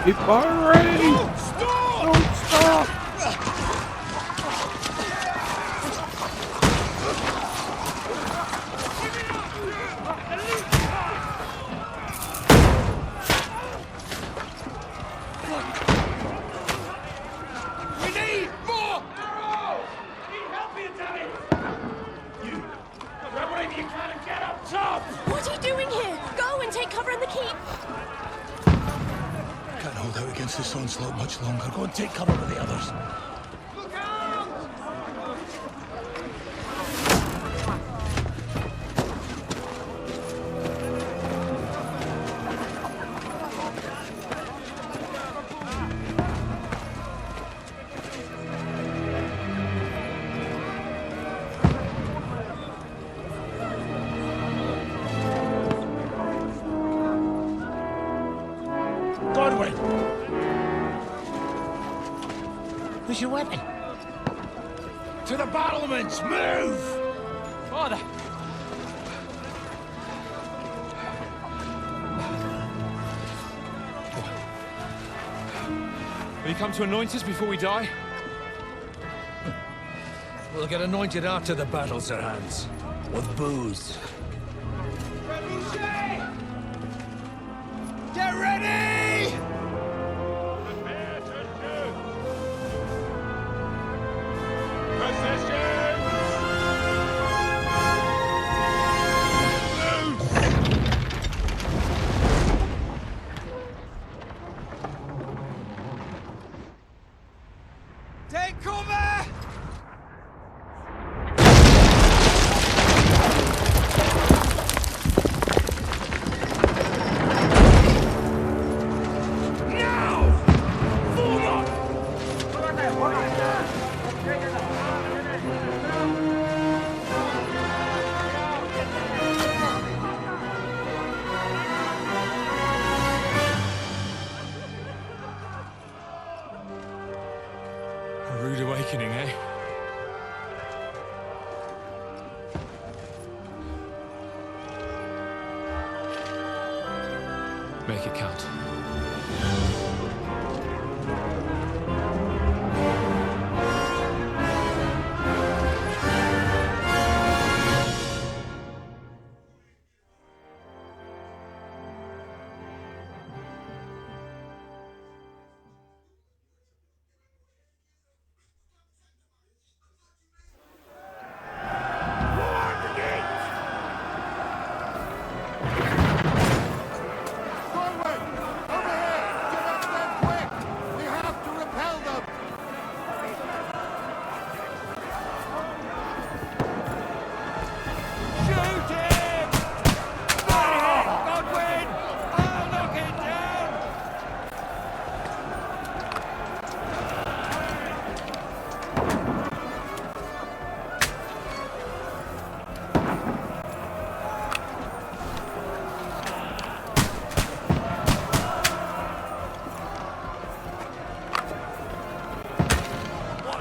Keep firing! Don't stop! Don't stop! We need more arrows! I need help here, Danny! You, grab whatever you can and get up top! What are you doing here? Go and take cover in the keep. Can't hold out against this onslaught much longer. Go and take cover with the others. Look out! Godwin! Where's your weapon? To the battlements! Move! Father! Will you come to anoint us before we die? We'll get anointed after the battles are hands. With booze. Get ready! Take cover! A rude awakening, eh? Make it count.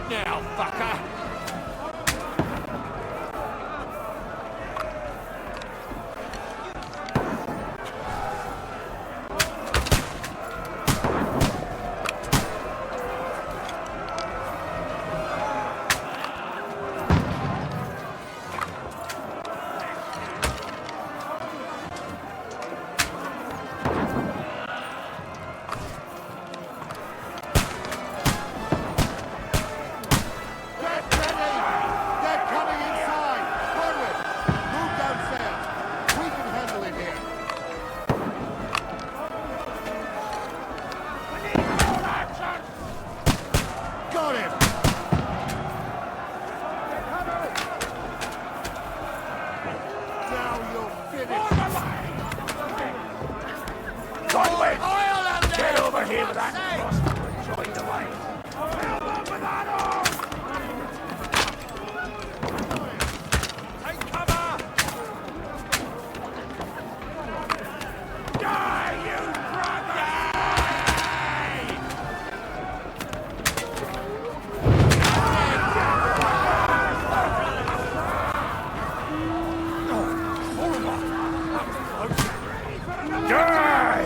Now, fucker! Get over here with that crossbow and join the line. Help them with that arm! Take cover! Die, you brother! Die!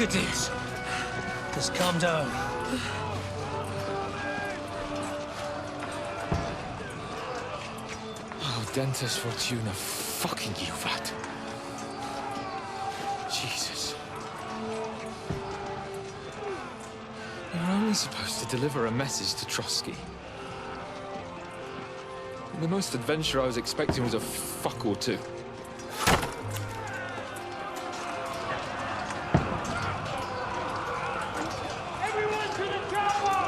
Look at this. Just calm down. Oh, Dentes Fortuna, fucking you, Vat. Jesus. You're only supposed to deliver a message to Trotsky. The most adventure I was expecting was a fuck or two. Everyone to the chopper!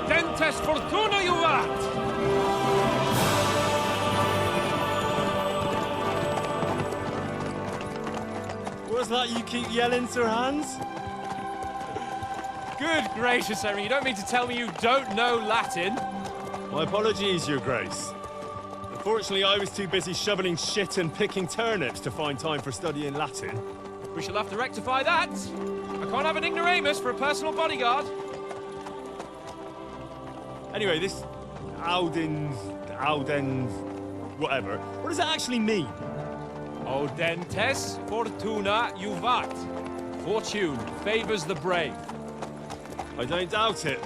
Dentes Fortuna, you vat! What's that you keep yelling, Sir Hans? Good gracious, Henry, you don't mean to tell me you don't know Latin? My apologies, Your Grace. Unfortunately, I was too busy shoveling shit and picking turnips to find time for studying Latin. We shall have to rectify that. I can't have an ignoramus for a personal bodyguard. Anyway, this Audens, whatever. What does that actually mean? O Dentes Fortuna Juvat. Fortune favors the brave. I don't doubt it.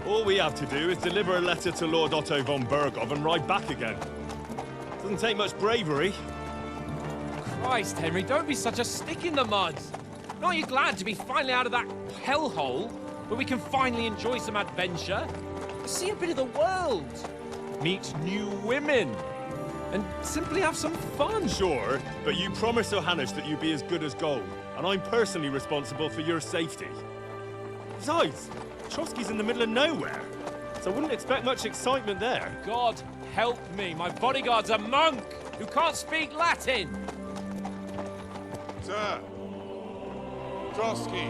All we have to do is deliver a letter to Lord Otto von Bergov and ride back again. Doesn't take much bravery. Christ, Henry, don't be such a stick in the mud. Aren't you glad to be finally out of that hellhole where we can finally enjoy some adventure? See a bit of the world, meet new women, and simply have some fun. Sure, but you promised Johannes that you'd be as good as gold, and I'm personally responsible for your safety. Besides, Trotsky's in the middle of nowhere, so I wouldn't expect much excitement there. God help me, my bodyguard's a monk who can't speak Latin. Sir! Trotsky!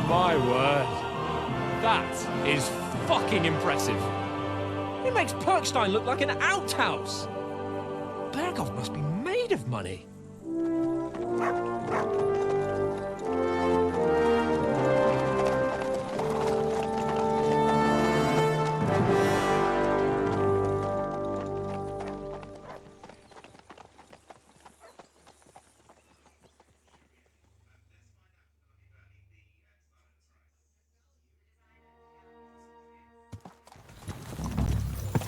My word. That is fucking impressive. It makes Perkstein look like an outhouse. Bergov must be made of money.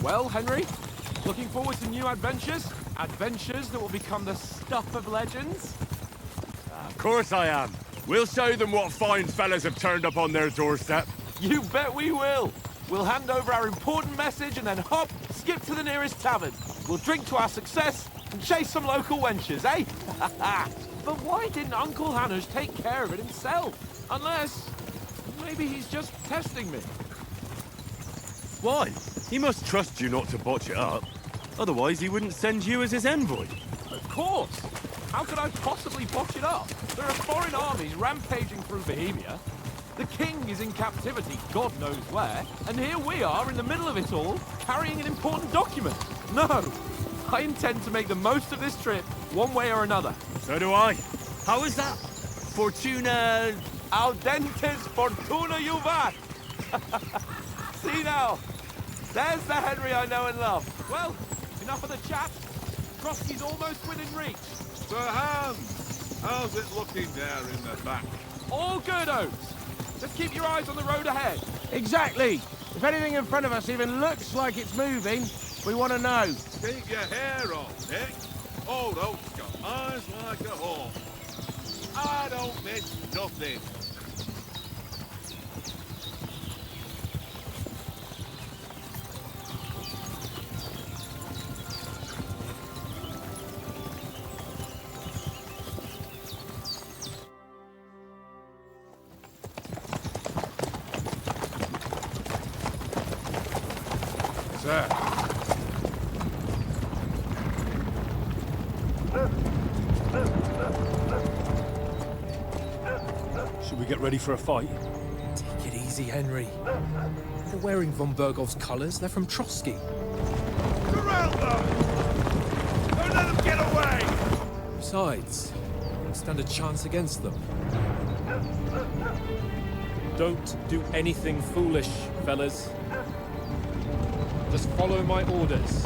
Well, Henry, looking forward to new adventures? Adventures that will become the stuff of legends? Of course I am. We'll show them what fine fellas have turned up on their doorstep. You bet we will. We'll hand over our important message and then hop, skip to the nearest tavern. We'll drink to our success and chase some local wenches, eh? But why didn't Uncle Hannes take care of it himself? Unless, maybe he's just testing me. Why? He must trust you not to botch it up. Otherwise, he wouldn't send you as his envoy. Of course. How could I possibly botch it up? There are foreign armies rampaging through Bohemia. The king is in captivity, God knows where, and here we are in the middle of it all, carrying an important document. No, I intend to make the most of this trip, one way or another. So do I. How is that? Fortuna... Audentes fortuna juvat! See now, there's the Henry I know and love. Well, enough of the chat. Trotsky's almost within reach. Sir Hans, how's it looking there in the back? All good, Oates. Just keep your eyes on the road ahead. Exactly. If anything in front of us even looks like it's moving, we want to know. Keep your hair on, Nick. Old Oak's got eyes like a hawk. I don't miss nothing. Sir. Should we get ready for a fight? Take it easy, Henry. They're wearing von Bergov's colours. They're from Trotsky. Surround them! Don't let them get away! Besides, we don't stand a chance against them. Don't do anything foolish, fellas. Just follow my orders.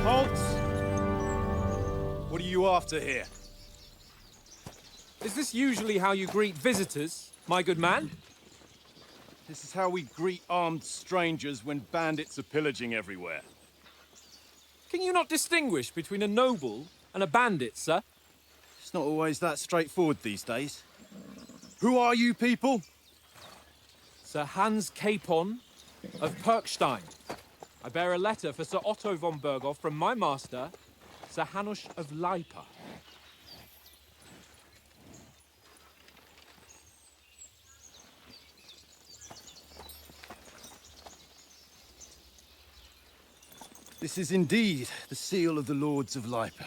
Halt! What are you after here? Is this usually how you greet visitors, my good man? This is how we greet armed strangers when bandits are pillaging everywhere. Can you not distinguish between a noble and a bandit, sir? It's not always that straightforward these days. Who are you people? Sir Hans Capon of Perkstein. I bear a letter for Sir Otto von Berghoff from my master, Sir Hanush of Lipa. This is indeed the seal of the Lords of Lipa.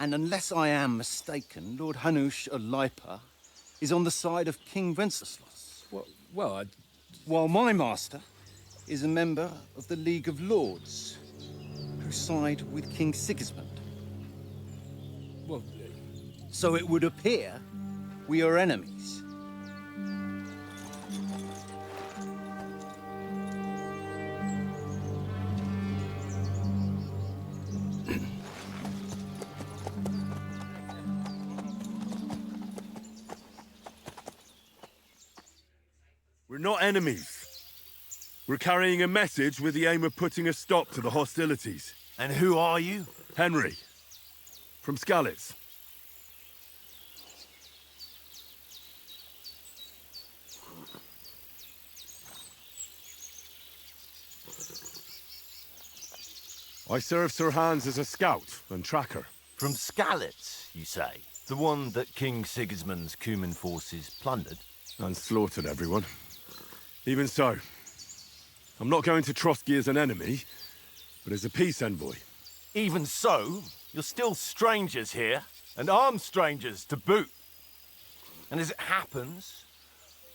And unless I am mistaken, Lord Hanush of Lipa is on the side of King Wenceslas. While my master is a member of the League of Lords, who side with King Sigismund. So it would appear we are enemies. We're not enemies. We're carrying a message with the aim of putting a stop to the hostilities. And who are you? Henry. From Skalitz. I serve Sir Hans as a scout and tracker. From Skalitz, you say? The one that King Sigismund's Cuman forces plundered? And slaughtered everyone. Even so, I'm not going to Trotsky as an enemy, but as a peace envoy. Even so, you're still strangers here, and armed strangers to boot. And as it happens,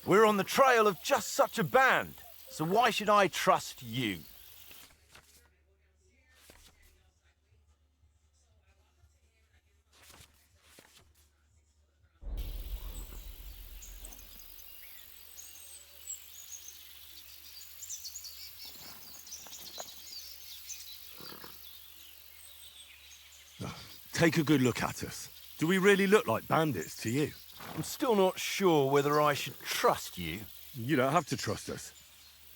we're on the trail of just such a band, so why should I trust you? Take a good look at us. Do we really look like bandits to you? I'm still not sure whether I should trust you. You don't have to trust us.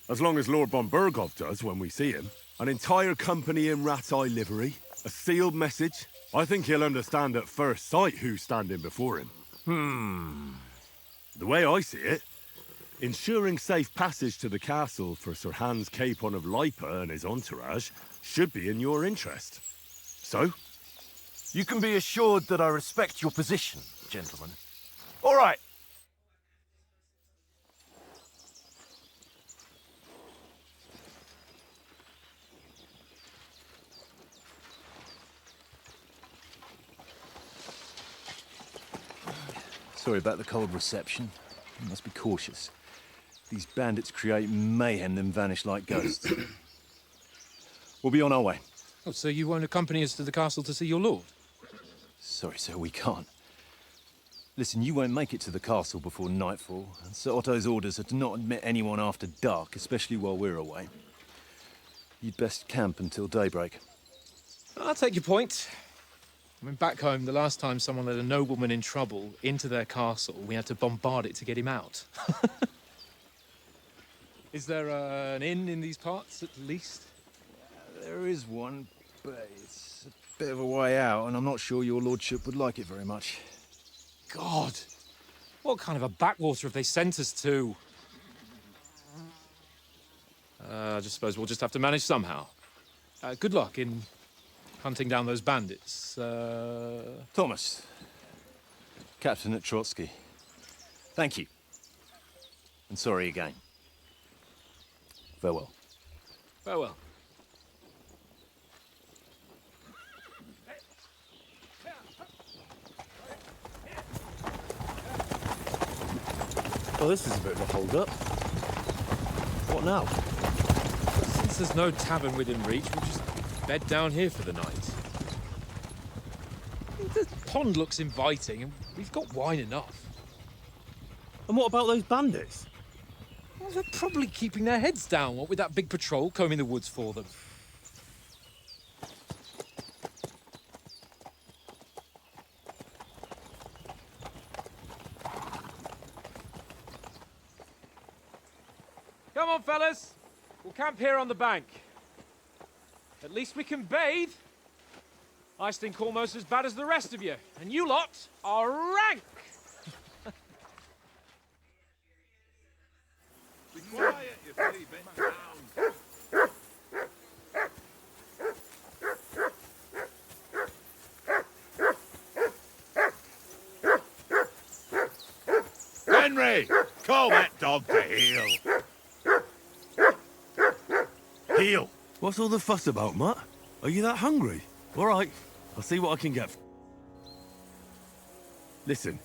As long as Lord von Berghoff does when we see him. An entire company in rat-eye livery, a sealed message. I think he'll understand at first sight who's standing before him. The way I see it, ensuring safe passage to the castle for Sir Hans Capon of Lipa and his entourage should be in your interest. So? You can be assured that I respect your position, gentlemen. All right. Sorry about the cold reception. You must be cautious. These bandits create mayhem, then vanish like ghosts. We'll be on our way. Oh, so you won't accompany us to the castle to see your lord? Sorry, sir, we can't. Listen, you won't make it to the castle before nightfall, and Sir Otto's orders are to not admit anyone after dark, especially while we're away. You'd best camp until daybreak. I'll take your point. I mean, back home, the last time someone let a nobleman in trouble into their castle, we had to bombard it to get him out. Is there an inn in these parts, at least? There is one, but it's a bit of a way out, and I'm not sure your lordship would like it very much. God! What kind of a backwater have they sent us to? I just suppose we'll just have to manage somehow. Good luck in hunting down those bandits. Thomas, Captain at Trotsky. Thank you. And sorry again. Farewell. Farewell. Well, this is a bit of a hold-up. What now? Since there's no tavern within reach, we'll just bed down here for the night. The pond looks inviting, and we've got wine enough. And what about those bandits? Well, they're probably keeping their heads down, what with that big patrol combing the woods for them. Come on, fellas. We'll camp here on the bank. At least we can bathe. I stink almost as bad as the rest of you, and you lot are rank. Be quiet, you silly bit hound. Henry! Call that dog to heel. Heel? What's all the fuss about, Mutt? Are you that hungry? All right, I'll see what I can get. Listen,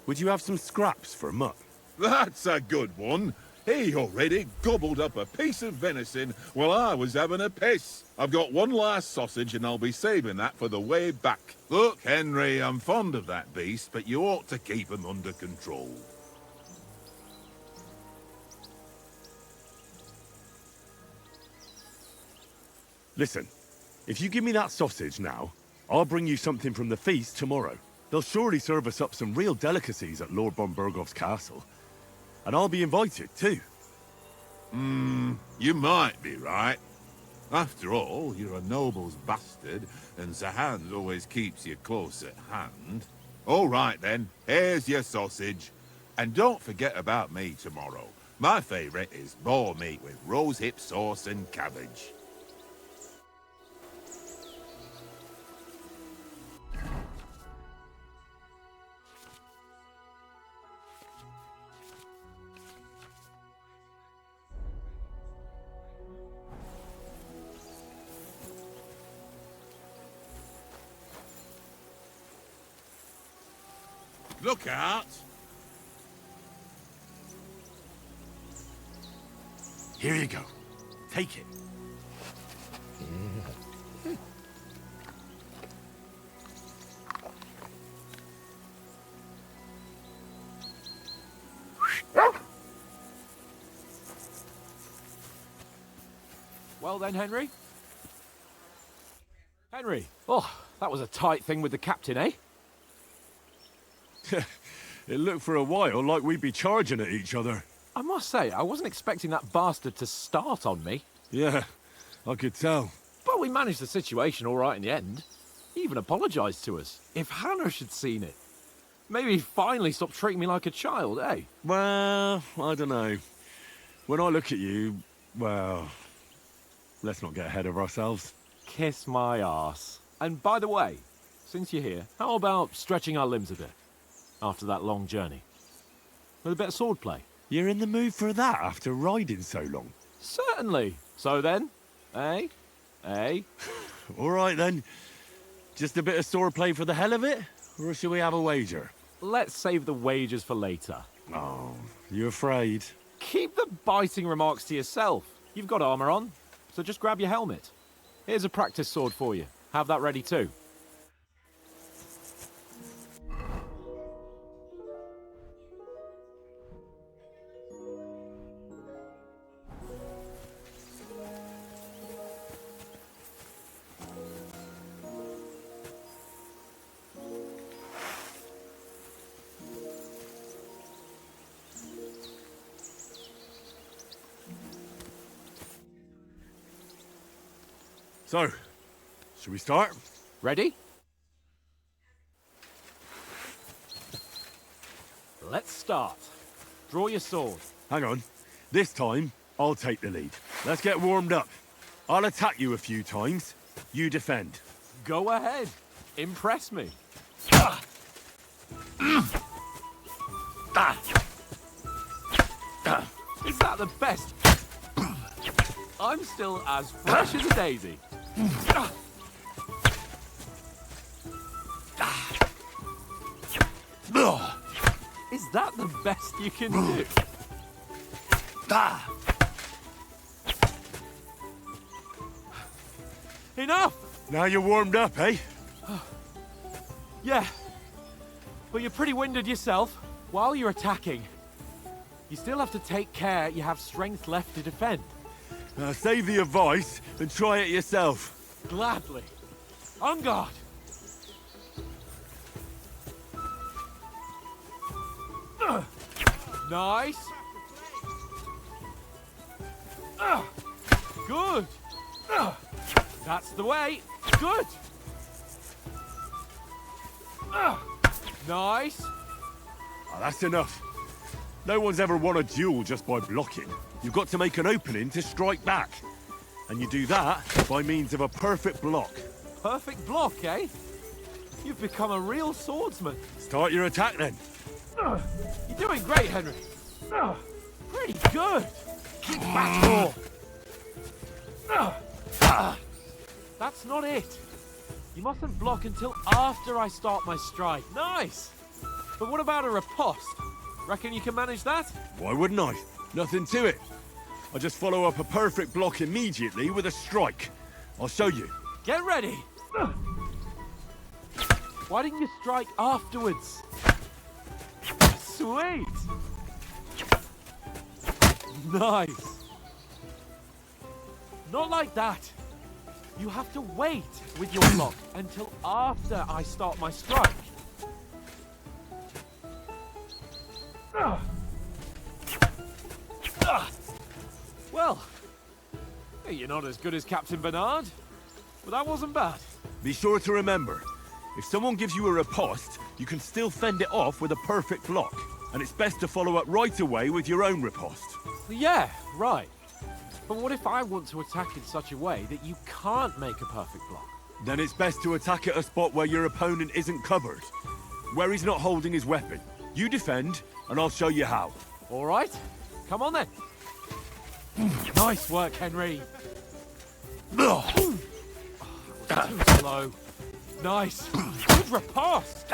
would you have some scraps for Mutt? That's a good one. He already gobbled up a piece of venison while I was having a piss. I've got one last sausage and I'll be saving that for the way back. Look, Henry, I'm fond of that beast, but you ought to keep him under control. Listen, if you give me that sausage now, I'll bring you something from the feast tomorrow. They'll surely serve us up some real delicacies at Lord von Bergov's castle. And I'll be invited, too. You might be right. After all, you're a noble's bastard, and Sir Hans always keeps you close at hand. All right, then. Here's your sausage. And don't forget about me tomorrow. My favourite is boar meat with rosehip sauce and cabbage. Look out! Here you go. Take it. Well then, Henry? Henry! Oh, that was a tight thing with the captain, eh? It looked for a while like we'd be charging at each other. I must say, I wasn't expecting that bastard to start on me. Yeah, I could tell. But we managed the situation all right in the end. He even apologised to us. If Hanush had seen it, maybe he'd finally stop treating me like a child, eh? Well, I don't know. When I look at you, well, let's not get ahead of ourselves. Kiss my arse. And by the way, since you're here, how about stretching our limbs a bit? After that long journey. With a bit of swordplay. You're in the mood for that after riding so long? Certainly. So then, eh? Eh? All right then. Just a bit of swordplay for the hell of it? Or shall we have a wager? let's save the wagers for later. Oh, you afraid? Keep the biting remarks to yourself. You've got armor on, so just grab your helmet. Here's a practice sword for you. Have that ready too. So, should we start? Ready? Let's start. Draw your sword. Hang on. This time, I'll take the lead. Let's get warmed up. I'll attack you a few times. You defend. Go ahead. Impress me. Is that the best? I'm still as fresh as a daisy. Is that the best you can do? Enough! Now you're warmed up, eh? Yeah, but you're pretty winded yourself. While you're attacking, you still have to take care you have strength left to defend. Now save the advice and try it yourself. Gladly. On guard. Nice. Good. That's the way. Good. Nice. Oh, that's enough. No one's ever won a duel just by blocking. You've got to make an opening to strike back. And you do that by means of a perfect block. Perfect block, eh? You've become a real swordsman. Start your attack then. You're doing great, Henry. Pretty good. Keep back more. That's not it. You mustn't block until after I start my strike. Nice. But what about a riposte? Reckon you can manage that? Why wouldn't I? Nothing to it. I just follow up a perfect block immediately with a strike. I'll show you. Get ready. Why didn't you strike afterwards? Sweet. Nice. Not like that. You have to wait with your block until after I start my strike. Well, you're not as good as Captain Bernard, but that wasn't bad. Be sure to remember, if someone gives you a riposte, you can still fend it off with a perfect block. And it's best to follow up right away with your own riposte. Yeah, right. But what if I want to attack in such a way that you can't make a perfect block? Then it's best to attack at a spot where your opponent isn't covered. Where he's not holding his weapon. You defend, and I'll show you how. All right, come on then. Nice work, Henry. Too slow. Nice. Good riposte.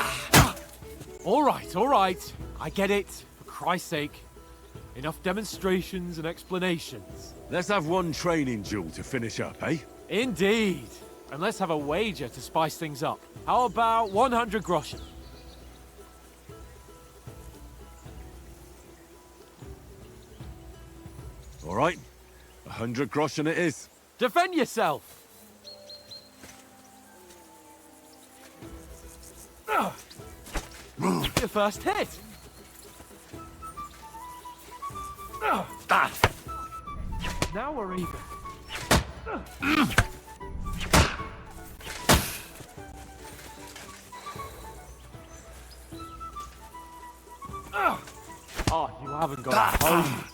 All right. I get it. For Christ's sake. Enough demonstrations and explanations. Let's have one training duel to finish up, eh? Indeed. And let's have a wager to spice things up. How about 100 groschen? All right. 100 groschen it is. Defend yourself! Your first hit! Now we're even. Oh, you haven't got a home.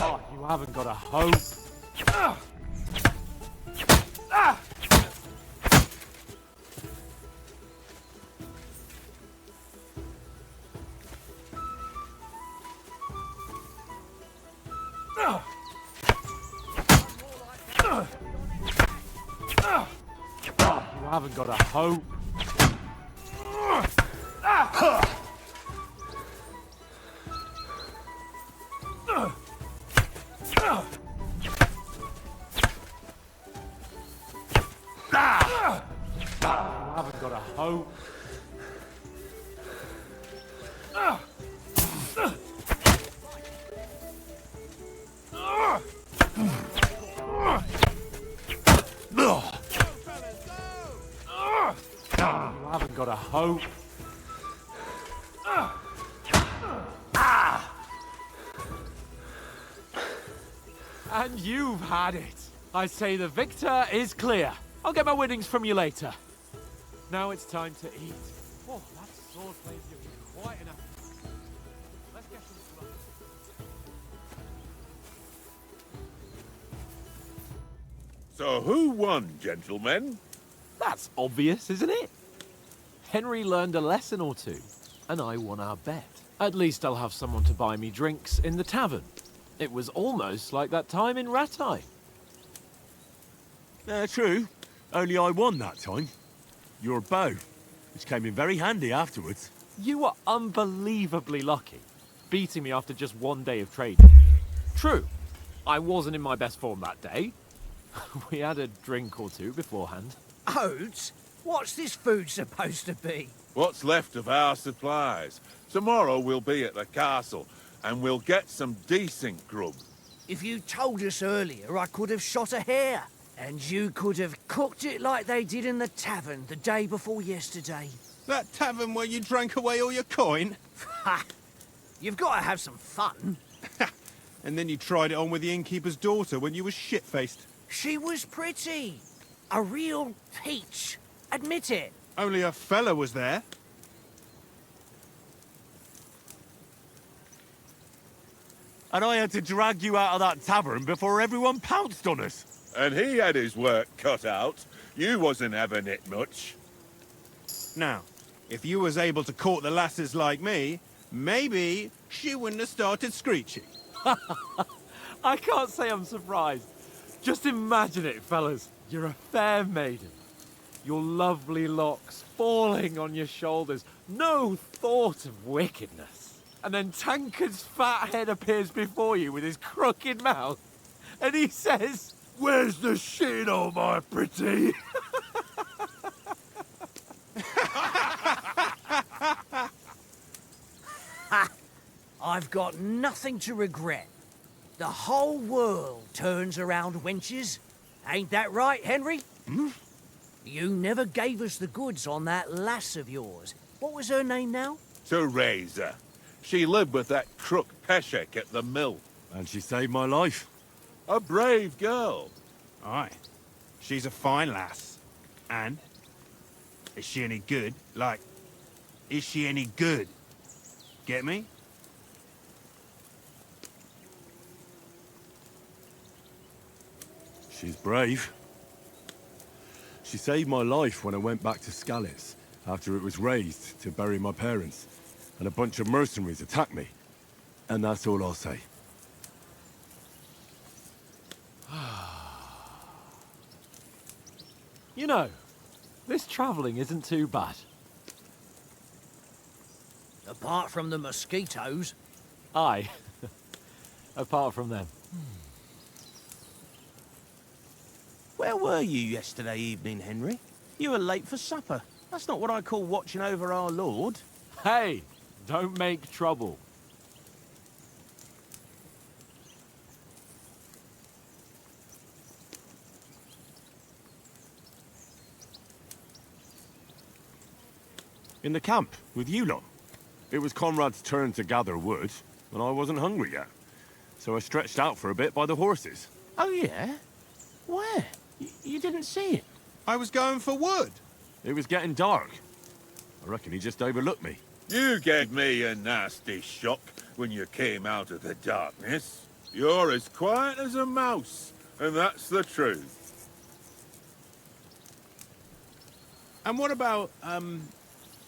Oh, you haven't got a hope. haven't got a hope. You haven't got a hope. You haven't got a hope. And you've had it. I say the victor is clear. I'll get my winnings from you later. Now it's time to eat. Oh, that sword plays you quite enough. Let's get some blood. So who won, gentlemen? That's obvious, isn't it? Henry learned a lesson or two, and I won our bet. At least I'll have someone to buy me drinks in the tavern. It was almost like that time in Rattay. True. Only I won that time. Your bow, which came in very handy afterwards. You were unbelievably lucky, beating me after just one day of trading. True, I wasn't in my best form that day. We had a drink or two beforehand. Oats? What's this food supposed to be? What's left of our supplies? Tomorrow we'll be at the castle, and we'll get some decent grub. If you told us earlier, I could have shot a hare. And you could have cooked it like they did in the tavern the day before yesterday. That tavern where you drank away all your coin? Ha! You've got to have some fun. And then you tried it on with the innkeeper's daughter when you were shit-faced. She was pretty. A real peach. Admit it. Only a fella was there. And I had to drag you out of that tavern before everyone pounced on us. And he had his work cut out. You wasn't having it much. Now, if you was able to court the lasses like me, maybe she wouldn't have started screeching. I can't say I'm surprised. Just imagine it, fellas. You're a fair maiden. Your lovely locks falling on your shoulders. No thought of wickedness. And then Tankard's fat head appears before you with his crooked mouth. And he says, "Where's the shit, oh my pretty?" I've got nothing to regret. The whole world turns around wenches. Ain't that right, Henry? Hmm? You never gave us the goods on that lass of yours. What was her name now? Teresa. She lived with that crook Peshek at the mill. And she saved my life. A brave girl. Aye. She's a fine lass. And? Is she any good? Like, is she any good? Get me? She's brave. She saved my life when I went back to Skalitz after it was razed to bury my parents, and a bunch of mercenaries attacked me. And that's all I'll say. You know, this travelling isn't too bad. Apart from the mosquitoes. Aye. Apart from them. Where were you yesterday evening, Henry? You were late for supper. That's not what I call watching over our lord. Hey, don't make trouble. In the camp, with you lot. It was Conrad's turn to gather wood, and I wasn't hungry yet. So I stretched out for a bit by the horses. Oh, yeah? Where? You didn't see it? I was going for wood. It was getting dark. I reckon he just overlooked me. You gave me a nasty shock when you came out of the darkness. You're as quiet as a mouse, and that's the truth. And what about,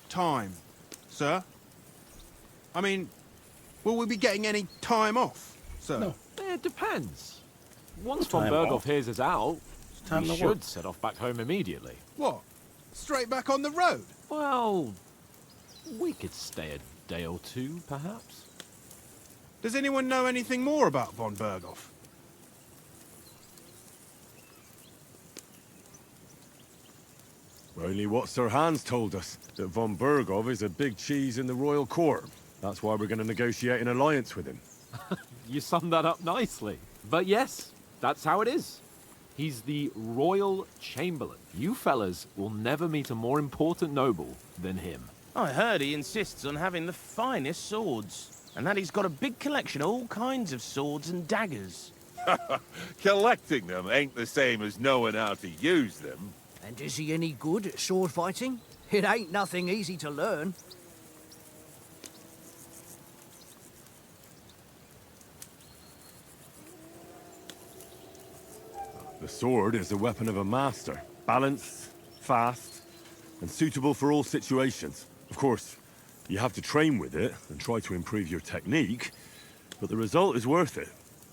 time, sir? I mean, will we be getting any time off, sir? No. It depends. Once von Berghoff hears us out, we should set off back home immediately. What? Straight back on the road? Well, we could stay a day or two, perhaps. Does anyone know anything more about von Berghoff? Only what Sir Hans told us, that von Berghoff is a big cheese in the royal court. That's why we're going to negotiate an alliance with him. You summed that up nicely. But yes, that's how it is. He's the Royal Chamberlain. You fellas will never meet a more important noble than him. I heard he insists on having the finest swords, and that he's got a big collection of all kinds of swords and daggers. Collecting them ain't the same as knowing how to use them. And is he any good at sword fighting? It ain't nothing easy to learn. The sword is the weapon of a master. Balanced, fast, and suitable for all situations. Of course, you have to train with it and try to improve your technique, but the result is worth it.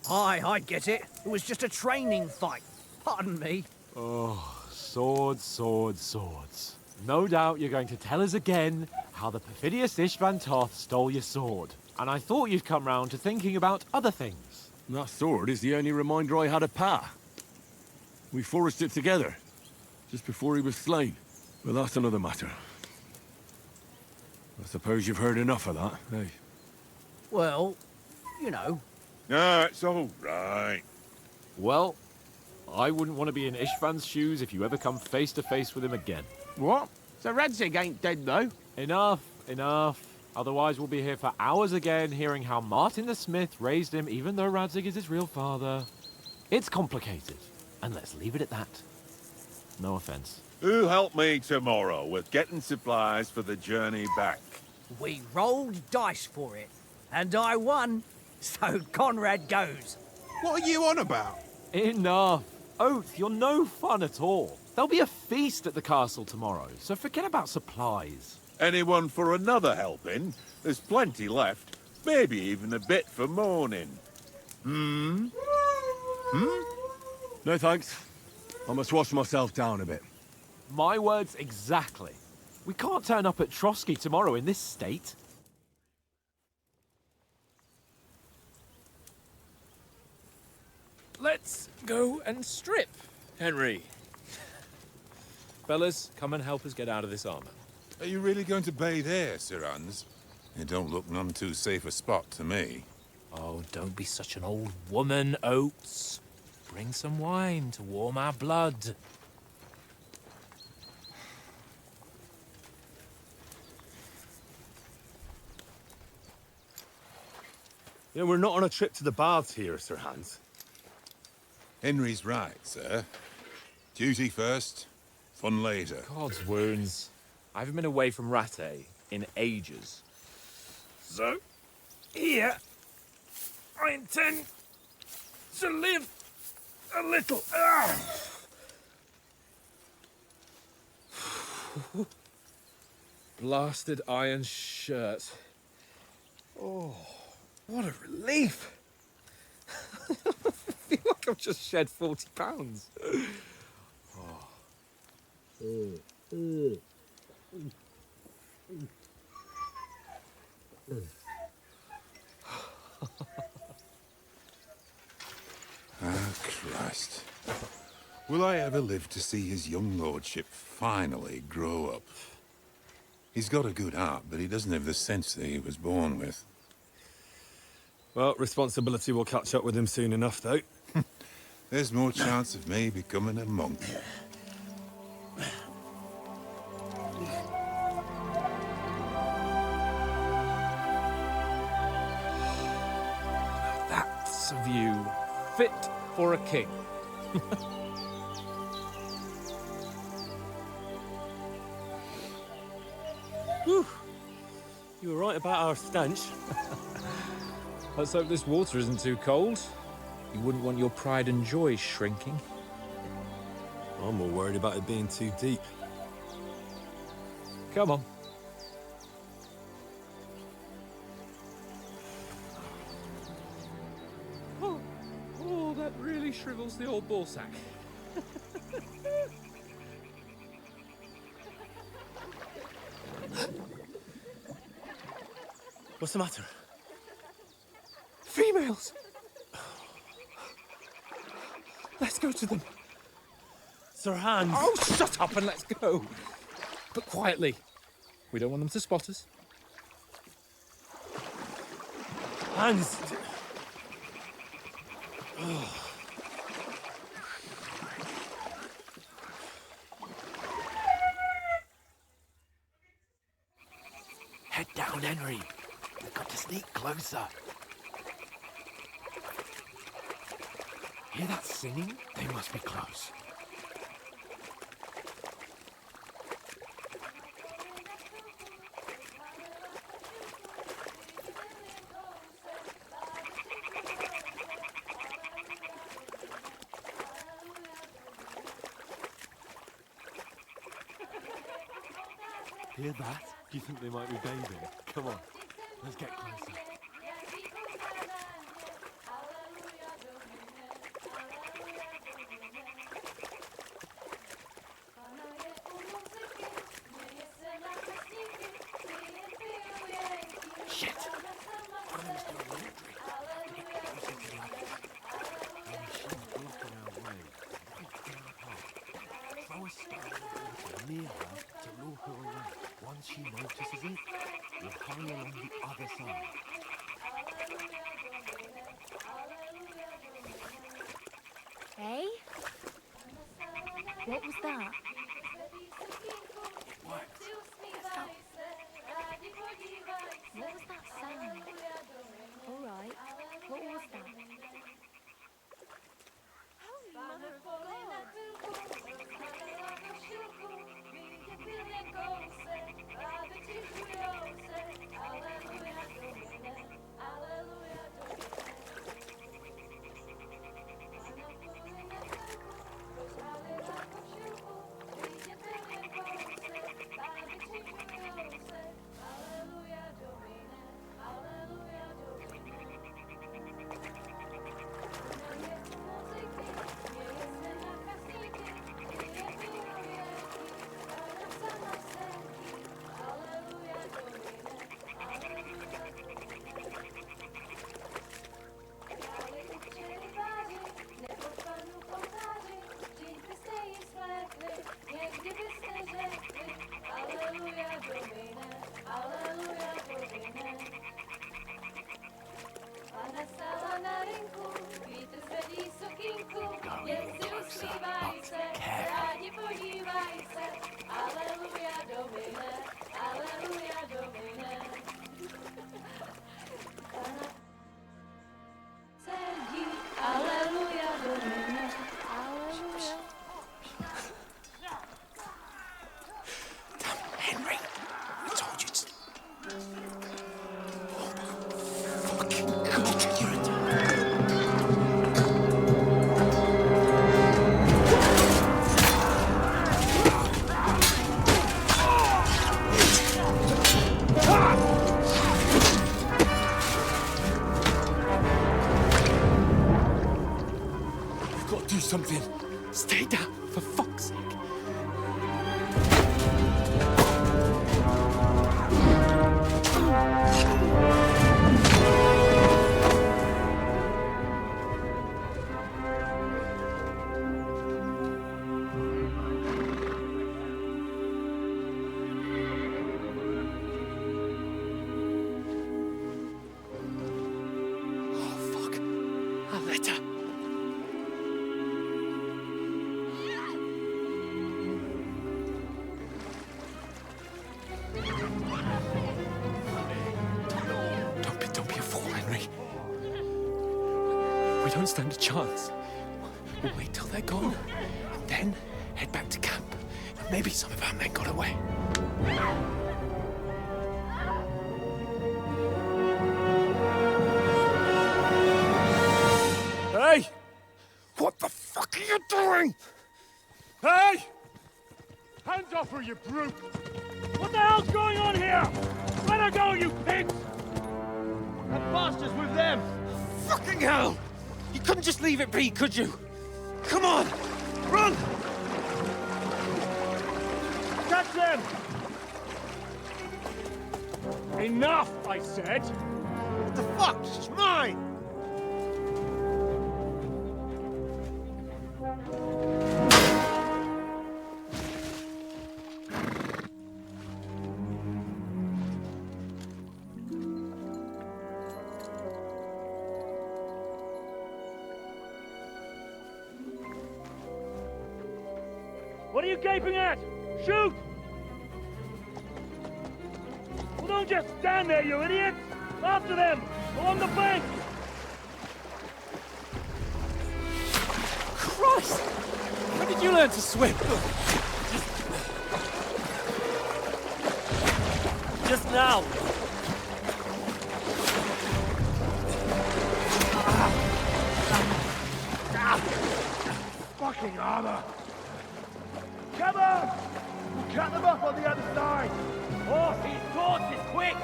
Aye, I get it. It was just a training fight. Pardon me. Oh, swords, swords, swords. No doubt you're going to tell us again how the perfidious Ishvan Toth stole your sword. And I thought you'd come round to thinking about other things. That sword is the only reminder I had of Pa. We forged it together, just before he was slain. But that's another matter. I suppose you've heard enough of that, eh? Well, you know. No, it's all right. Well, I wouldn't want to be in Ishvan's shoes if you ever come face to face with him again. What? So Radzig ain't dead, though? Enough, enough. Otherwise we'll be here for hours again hearing how Martin the Smith raised him even though Radzig is his real father. It's complicated, and let's leave it at that. No offense. Who'll help me tomorrow with getting supplies for the journey back? We rolled dice for it, and I won. So Conrad goes. What are you on about? Enough. Oath, you're no fun at all. There'll be a feast at the castle tomorrow, so forget about supplies. Anyone for another helping? There's plenty left. Maybe even a bit for morning. No thanks. I must wash myself down a bit. My words exactly. We can't turn up at Trotsky tomorrow in this state. Let's go and strip, Henry. Fellas, come and help us get out of this armor. Are you really going to bathe here, Sir Hans? It don't look none too safe a spot to me. Oh, don't be such an old woman, Oates. Bring some wine to warm our blood. You know, we're not on a trip to the baths here, Sir Hans. Henry's right, sir. Duty first, fun later. God's wounds. I haven't been away from Rattay in ages. So, here, I intend to live a little. Blasted iron shirt. Oh, what a relief. I feel like I've just shed 40 pounds. Ah, Christ. Will I ever live to see his young lordship finally grow up? He's got a good heart, but he doesn't have the sense that he was born with. Well, responsibility will catch up with him soon enough, though. There's more chance of me becoming a monk. That's a view fit for a king. Whew. You were right about our stench. Let's hope this water isn't too cold. You wouldn't want your pride and joy shrinking. I'm more worried about it being too deep. Come on. Oh, that really shrivels the old ball sack. What's the matter? Females! Let's go to them. Sir Hans. Oh, shut up and let's go. But quietly. We don't want them to spot us. Hans! Head down, Henry. We've got to sneak closer. Hear that singing? They must be close. Hear that? Do you think they might be bathing? Come on, let's get closer. Shit! One of them is doing laundry. To get closer to the others. Only she's blocking our way, right in our path. Throw a stone in the water near her to lure her away. Once she notices it, we'll hurry along the other side. Hey? What was that? What? What was that sound? All right. What was that? Holy Mother of God! Do something. Stay down, for fuck's sake. Oh, fuck. A letter. Don't be a fool, Henry. We don't stand a chance. We'll wait till they're gone, and then head back to camp. Maybe some of our men got away. Hey! What the fuck are you doing? Hey! Hands off her, you brute! What the hell's going on here? Let her go, you pigs! That bastard's with them! Fucking hell! You couldn't just leave it be, could you? Come on! Run! Catch them! Enough, I said! What the fuck? She's mine! What are you gaping at? Shoot! Well, don't just stand there, you idiot! After them! Along the bank! Christ! When did you learn to swim? Just now. Fucking armor! Come on! We'll cut them off on the other side! Horse, his torches, quick!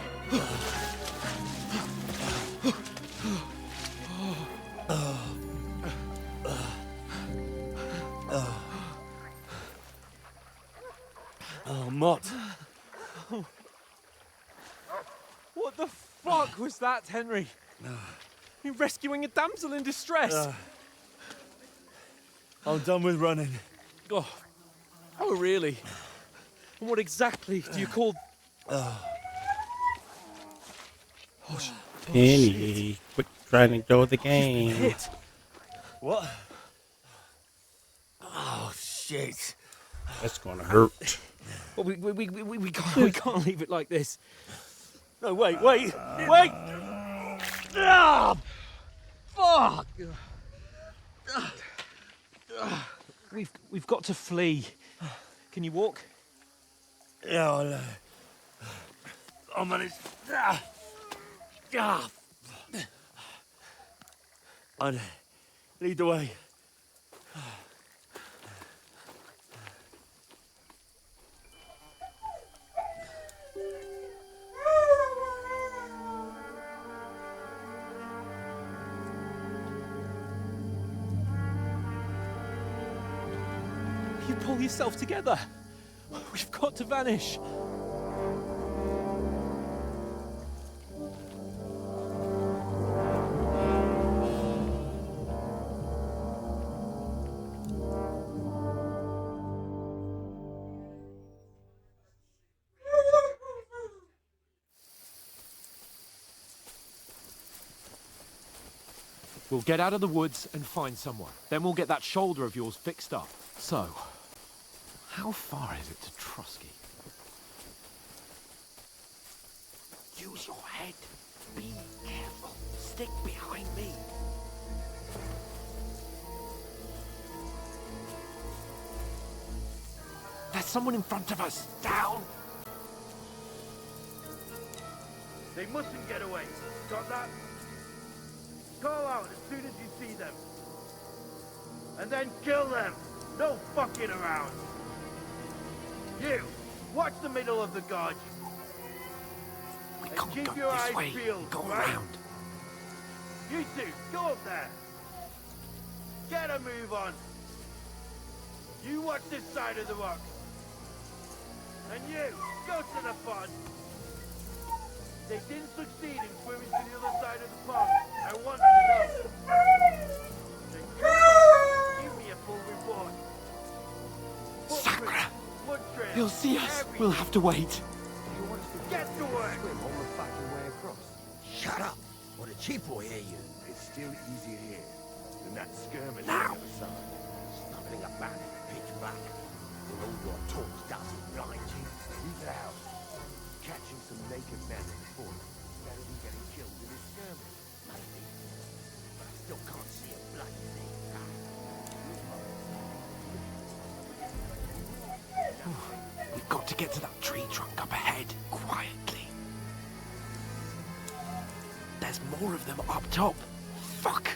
Oh, Mott. What the fuck was that, Henry? You're rescuing a damsel in distress. I'm done with running. Oh, really? And what exactly do you call... Penny, quit trying to go the game. Hit? What? Oh, shit. That's gonna hurt. Well, we can't leave it like this. No, wait! Ah! Fuck! We've got to flee. Can you walk? Yeah, I'll manage. I'd lead the way. You pull yourself together. We've got to vanish. We'll get out of the woods and find someone. Then we'll get that shoulder of yours fixed up. So, how far is it to Trotsky? Use your head. Be careful. Stick behind me. There's someone in front of us. Down! They mustn't get away. Got that? Call out as soon as you see them. And then kill them. No fucking around. You, watch the middle of the gorge. We And can't keep go your this eyes way. peeled, Go right? around. You two, go up there. Get a move on. You watch this side of the rock. And you, go to the pond. They didn't succeed in swimming to the other side of the pond. I want to know. Then come on, give me a full report. Sacra! Blood trail, He'll see us. everything. We'll have to wait. You want us to Get to work. swim all the fucking way across? Shut up, or the chief will hear you. It's still easier here than that skirmish Now. on the other side. Stumbling about in the pitch black. With all your talk doesn't blind you. He's out. Catching some naked men in the fort. Better than getting killed in his skirmish. Maybe. But I still can't see a bloody thing. We've got to get to that tree trunk up ahead, quietly. There's more of them up top. Fuck!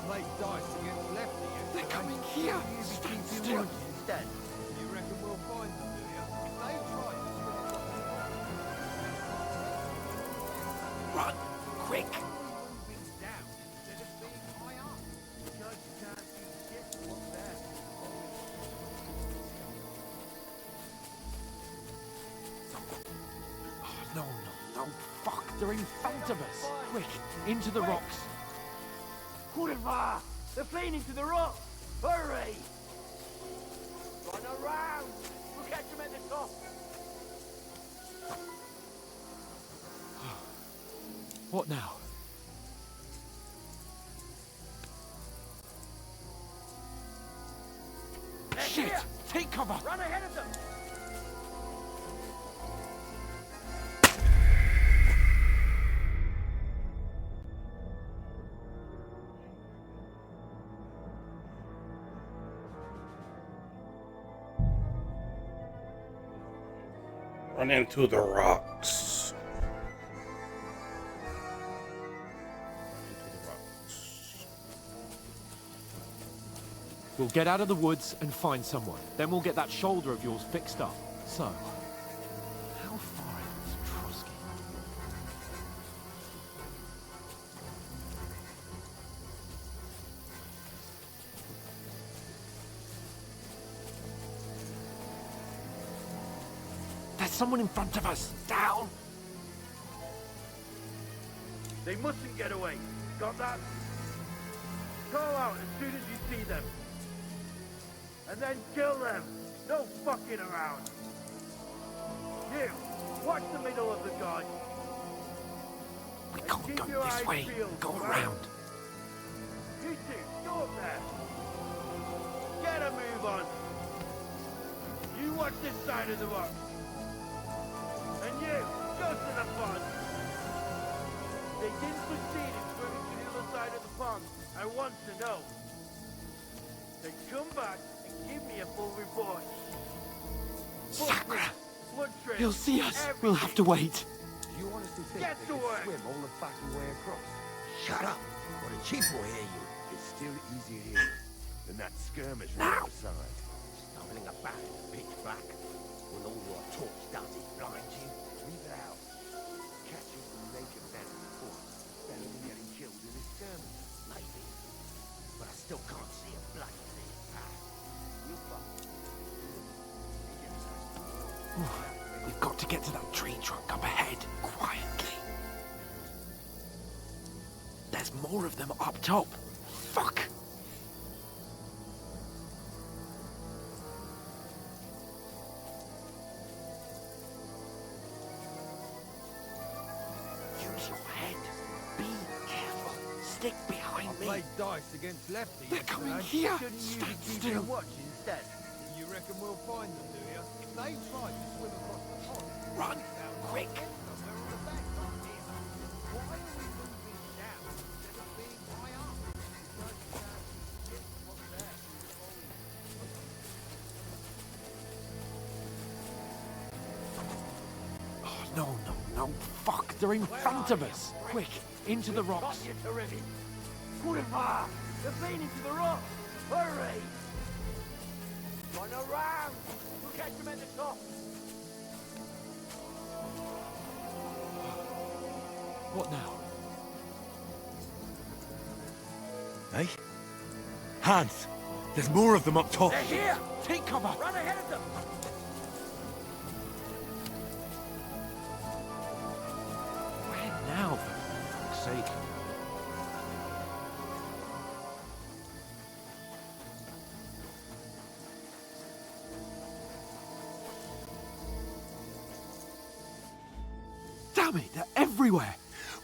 Play dice against lefty. They're coming here! Stand still! Instead. You reckon we'll find them, do you? If they try to swim Run! Quick! Oh, fuck, they're in front of us. Quick, into the rocks. Kurva! They're fleeing into the rocks! Hurry! Run around! We'll catch them at the top! What now? Shit! Here. Take cover! Run ahead of them! Run into the rocks. We'll get out of the woods and find someone. Then we'll get that shoulder of yours fixed up. So, how far is Trotsky? There's someone in front of us. Down! They mustn't get away. Got that? Call out as soon as you see them. And then kill them. No fucking around. You, watch the middle of the guard. We can't go this way. Go around. You two, go up there. Get a move on. You watch this side of the rock. And you, go to the pond. They didn't succeed in swimming to the other side of the pond. I want to know. Then come back and give me a full report. Sakra! Blood trail, He'll see us. everything. We'll have to wait. You honestly think Get they to can work. swim all the fucking way across? Shut up, or the chief will hear you. It's still easier here than that skirmish on the other side. Stumbling about in the pitch black. When all your torch does is blind you. Leave it out. Catching the naked man before better than getting killed in a skirmish. Maybe. But I still can't see a bloody thing. We've got to get to that tree trunk up ahead, quietly. There's more of them up top. Fuck! Use your head. Be careful. Stick behind me. Play dice against lefties. They're coming lad. here. Shouldn't use Stand a keep still. and watch instead. You reckon we'll find them, do you? They tried to swim across the pond. Run! Quick! Oh, no. Fuck, they're in front of us. Quick, into the rocks. You terrific. Kurva! They're fleeing into the rocks. Hurry! Run around. We'll catch them at the top. What now? Hey? Hans! There's more of them up top! They're here! Take cover! Run ahead of them! Where now, for fuck's sake? Damn it, they're everywhere!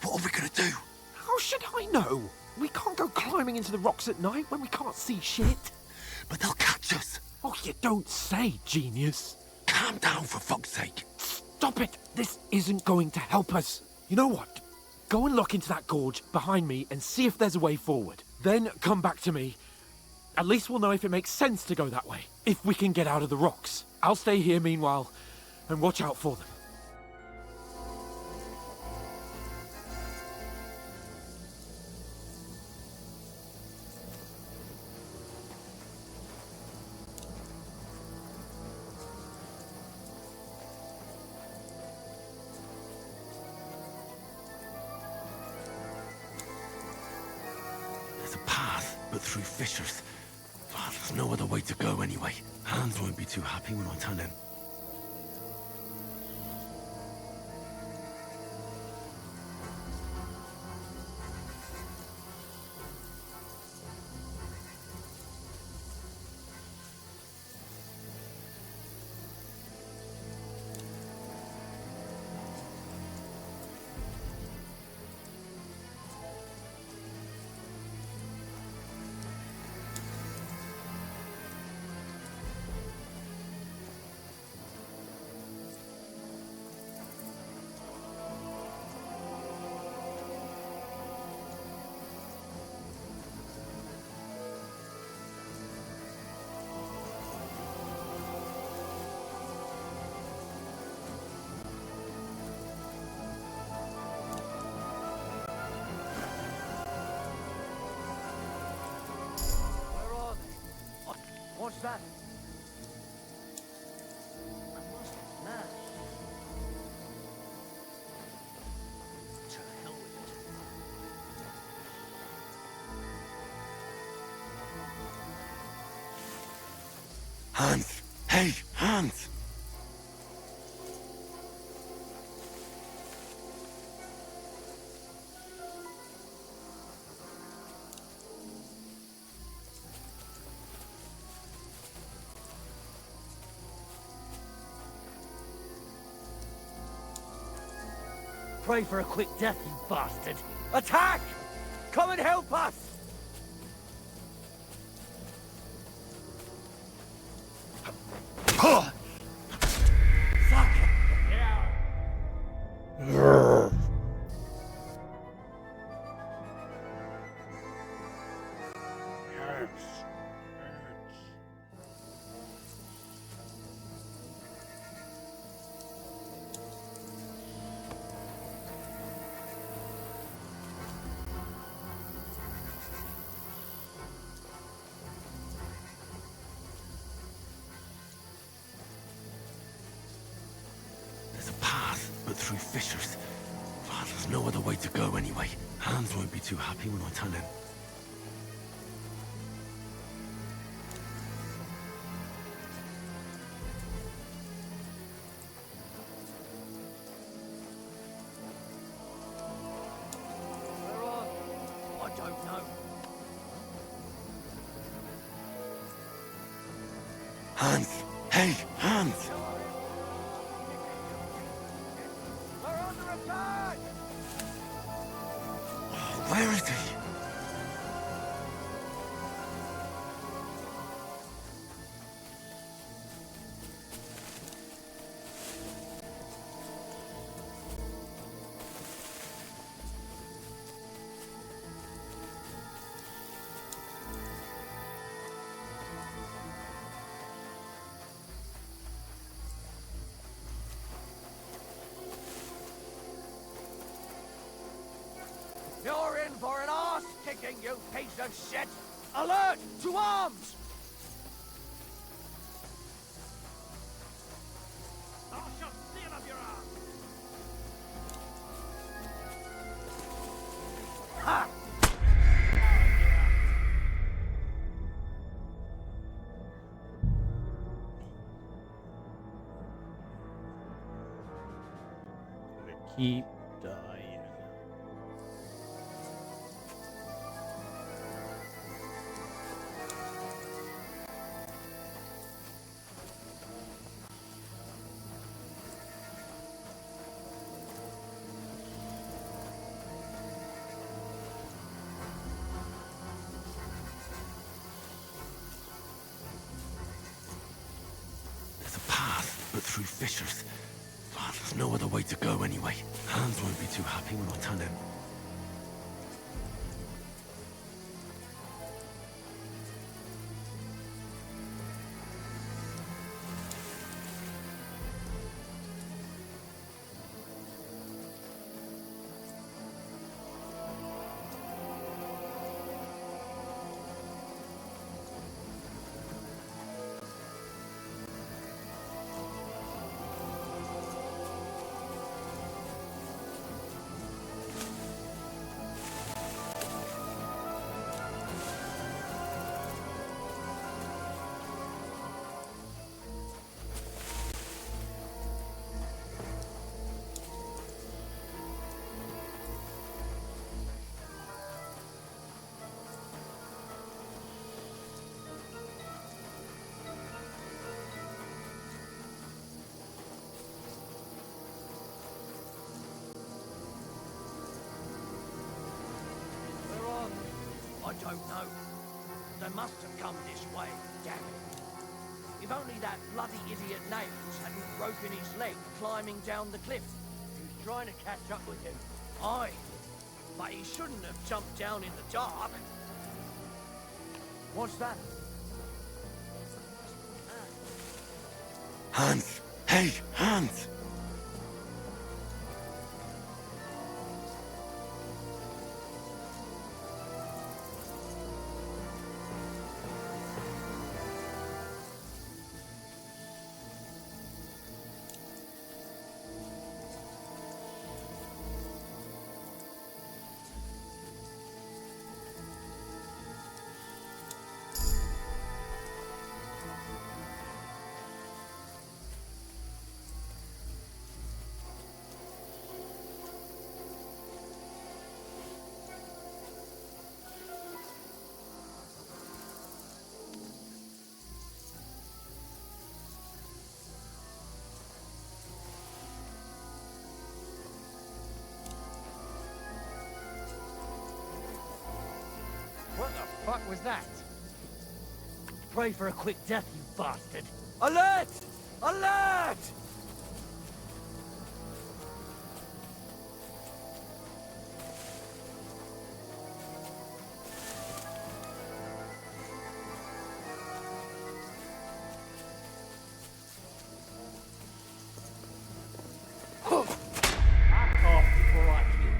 What are we gonna do? How should I know? We can't go climbing into the rocks at night when we can't see shit. But they'll catch us! Oh, you don't say, genius. Calm down, for fuck's sake! Stop it! This isn't going to help us. You know what? Go and look into that gorge behind me and see if there's a way forward. Then come back to me. At least we'll know if it makes sense to go that way. If we can get out of the rocks. I'll stay here meanwhile and watch out for them. There's a path, but through fissures. Oh, there's no other way to go anyway. Hans won't be too happy when I tell him. that? I must now. To hell with it. Hans! Hey, Hans! Pray for a quick death, you bastard! Attack! Come and help us! There's a path, but through fissures. Ah, there's no other way to go anyway. Hans won't be too happy when I tell him. Where are they? I don't know. Hans! Hey, Hans! We're under attack! Where is he? You're in for an arse-kicking, you piece of shit! Alert! To arms! I shall seal up your arms! Ha! Keep dying. There's a path, but through fissures. Ah, there's no other way to go anyway. Hans won't be too happy when I tell him. Where are they? I don't know. They must have come this way, damn it. If only that bloody idiot Nails hadn't broken his leg climbing down the cliff. He was trying to catch up with him. Aye, but he shouldn't have jumped down in the dark. What's that? Hans! Hey, Hans! fuck was that? Pray for a quick death, you bastard. Alert! Alert! Back off before I kill you.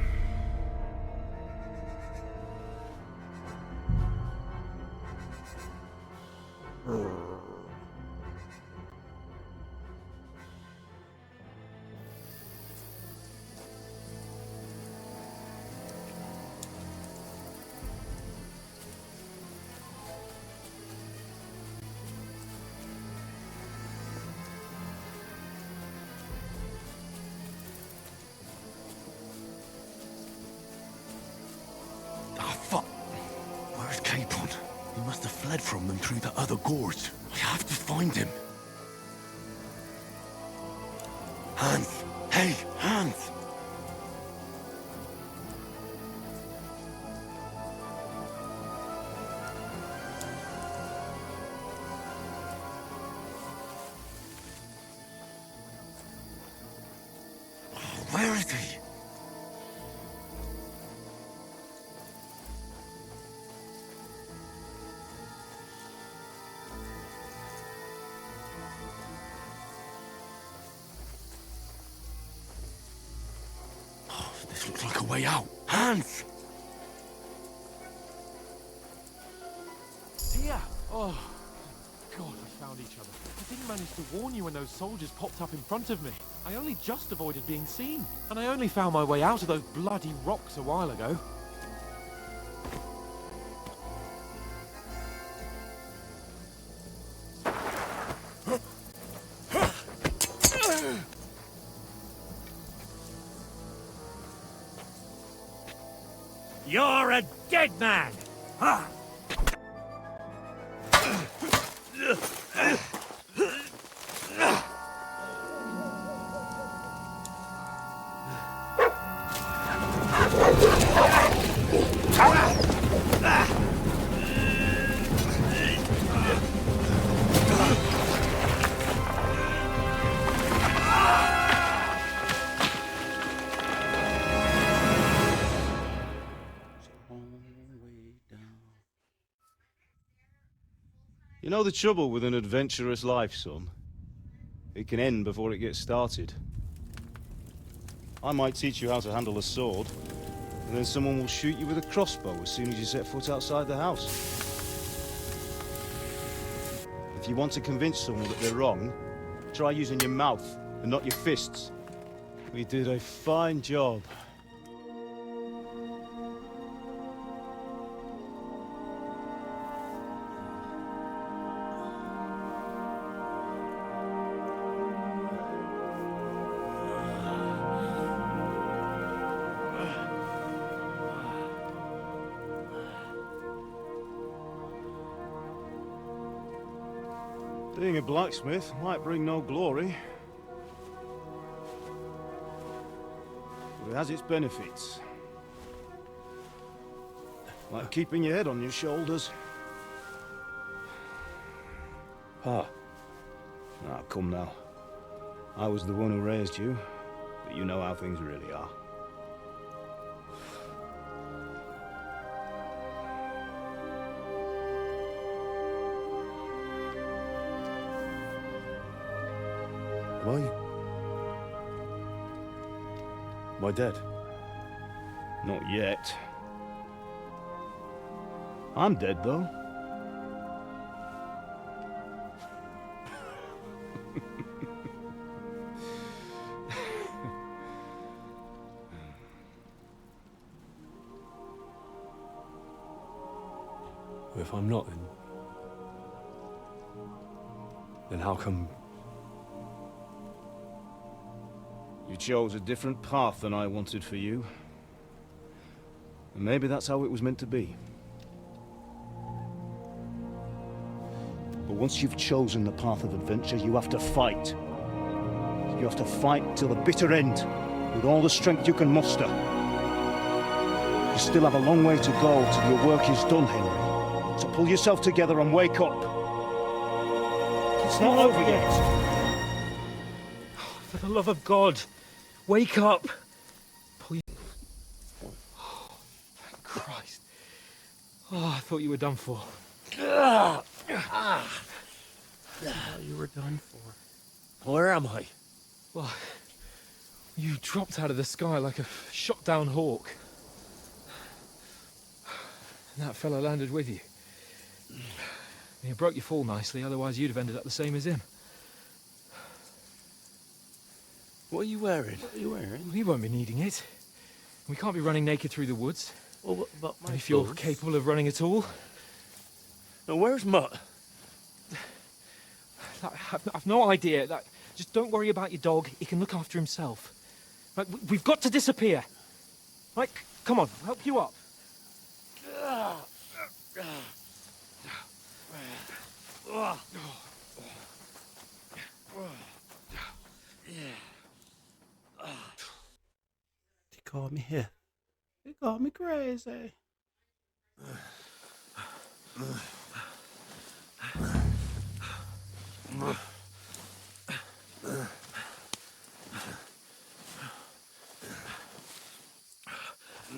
Ah, fuck. Where's Capon? He must have fled from them through the other gorge. I have to find him. Hans! Hey, Hans! Where is he? This looks like a way out. Hans! Here! Oh, God, we found each other. I didn't manage to warn you when those soldiers popped up in front of me. I only just avoided being seen. And I only found my way out of those bloody rocks a while ago. You're a dead man! Ha! You know the trouble with an adventurous life, son? It can end before it gets started. I might teach you how to handle a sword, and then someone will shoot you with a crossbow as soon as you set foot outside the house. If you want to convince someone that they're wrong, try using your mouth and not your fists. We did a fine job. Being a blacksmith might bring no glory, but it has its benefits. Like keeping your head on your shoulders. Pa. Ah, come now. I was the one who raised you, but you know how things really are. Why? Am I dead? Not yet. I'm dead, though. If I'm not, then how come you chose a different path than I wanted for you? And maybe that's how it was meant to be. But once you've chosen the path of adventure, you have to fight. You have to fight till the bitter end, with all the strength you can muster. You still have a long way to go till your work is done, Henry. So pull yourself together and wake up. It's not over yet. For the love of God, wake up! Pull you... Oh, thank Christ. Oh, I thought you were done for. I thought you were done for. Where am I? Well, you dropped out of the sky like a shot-down hawk. And that fella landed with you. You broke your fall nicely, otherwise you'd have ended up the same as him. What are you wearing? What are you wearing? We won't be needing it. We can't be running naked through the woods. Well, what about my And if you're clothes? capable of running at all. Now, where's Mutt? I've no idea. Just don't worry about your dog. He can look after himself. Right, we've got to disappear. Right, come on, I'll help you up. He called me here. He called me crazy.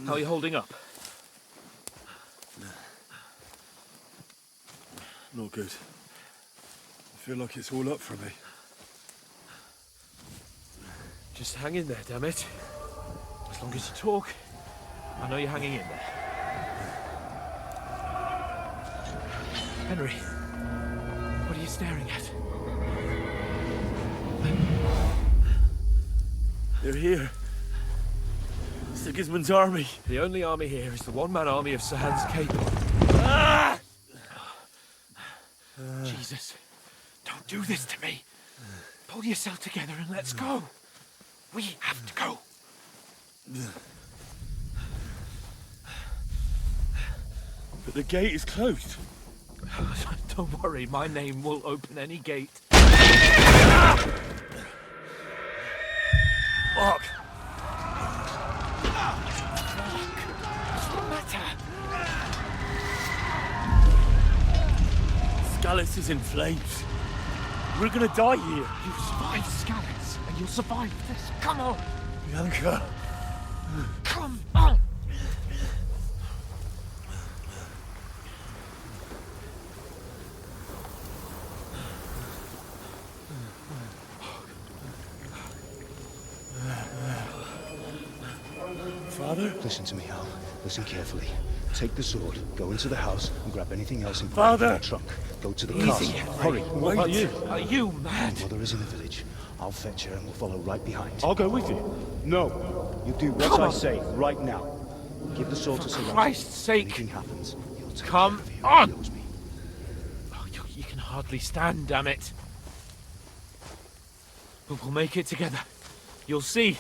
How are you holding up? Not good. I feel like it's all up for me. Just hang in there, damn it. As long as you talk, I know you're hanging in there. Henry, what are you staring at? They're here. Sigismund's army. The only army here is the one-man army of Sahan's Cape. Ah! Jesus, don't do this to me. Pull yourself together and let's go. We have to go. But the gate is closed. Don't worry, my name will open any gate. Fuck. What's the matter? Scallis is in flames. We're gonna die here. You survived Scallis, and you'll survive this. Come on. Bianca. Come on. Father? Listen to me, Hal. Listen carefully. Take the sword, go into the house, and grab anything else important from the trunk. Go to the castle. Hurry. What about you? Are you mad? Mother is in the village. I'll fetch her and we'll follow right behind. I'll go with you. No. You do what I say right now. Give the sword to Sir Christ's sake. Anything happens, he'll take Come care of you. on. He knows me. Oh, you can hardly stand, damn it. But we'll make it together. You'll see.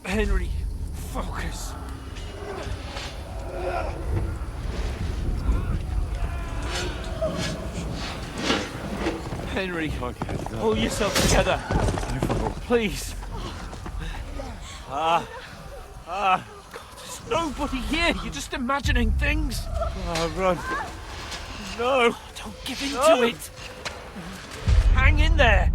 Henry, focus. Henry, pull yourself together. Please. God, there's nobody here. You're just imagining things. Run. No. Don't give in to it. Hang in there.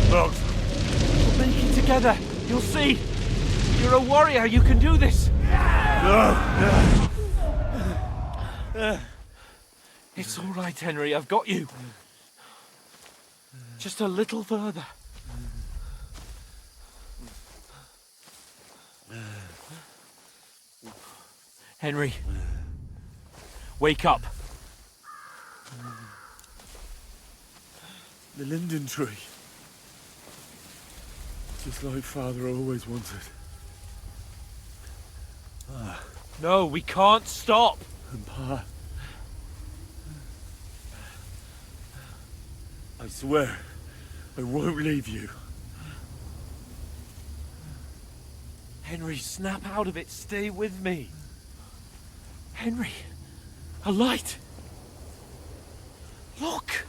Look. We'll make it together. You'll see. You're a warrior. You can do this. No. It's all right, Henry. I've got you. Just a little further. Henry, wake up. The linden tree. Just like Father always wanted. No, we can't stop. And Pa. I swear, I won't leave you. Henry, snap out of it. Stay with me. Henry, A light! Look!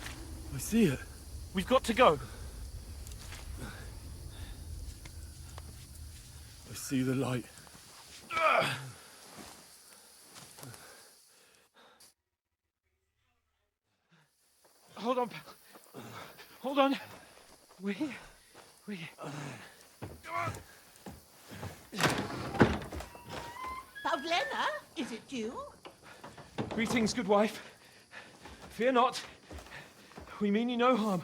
I see it. We've got to go. I see the light. Hold on, pal. Hold on. We... Pavlena, is it you? Greetings, good wife. Fear not. We mean you no harm.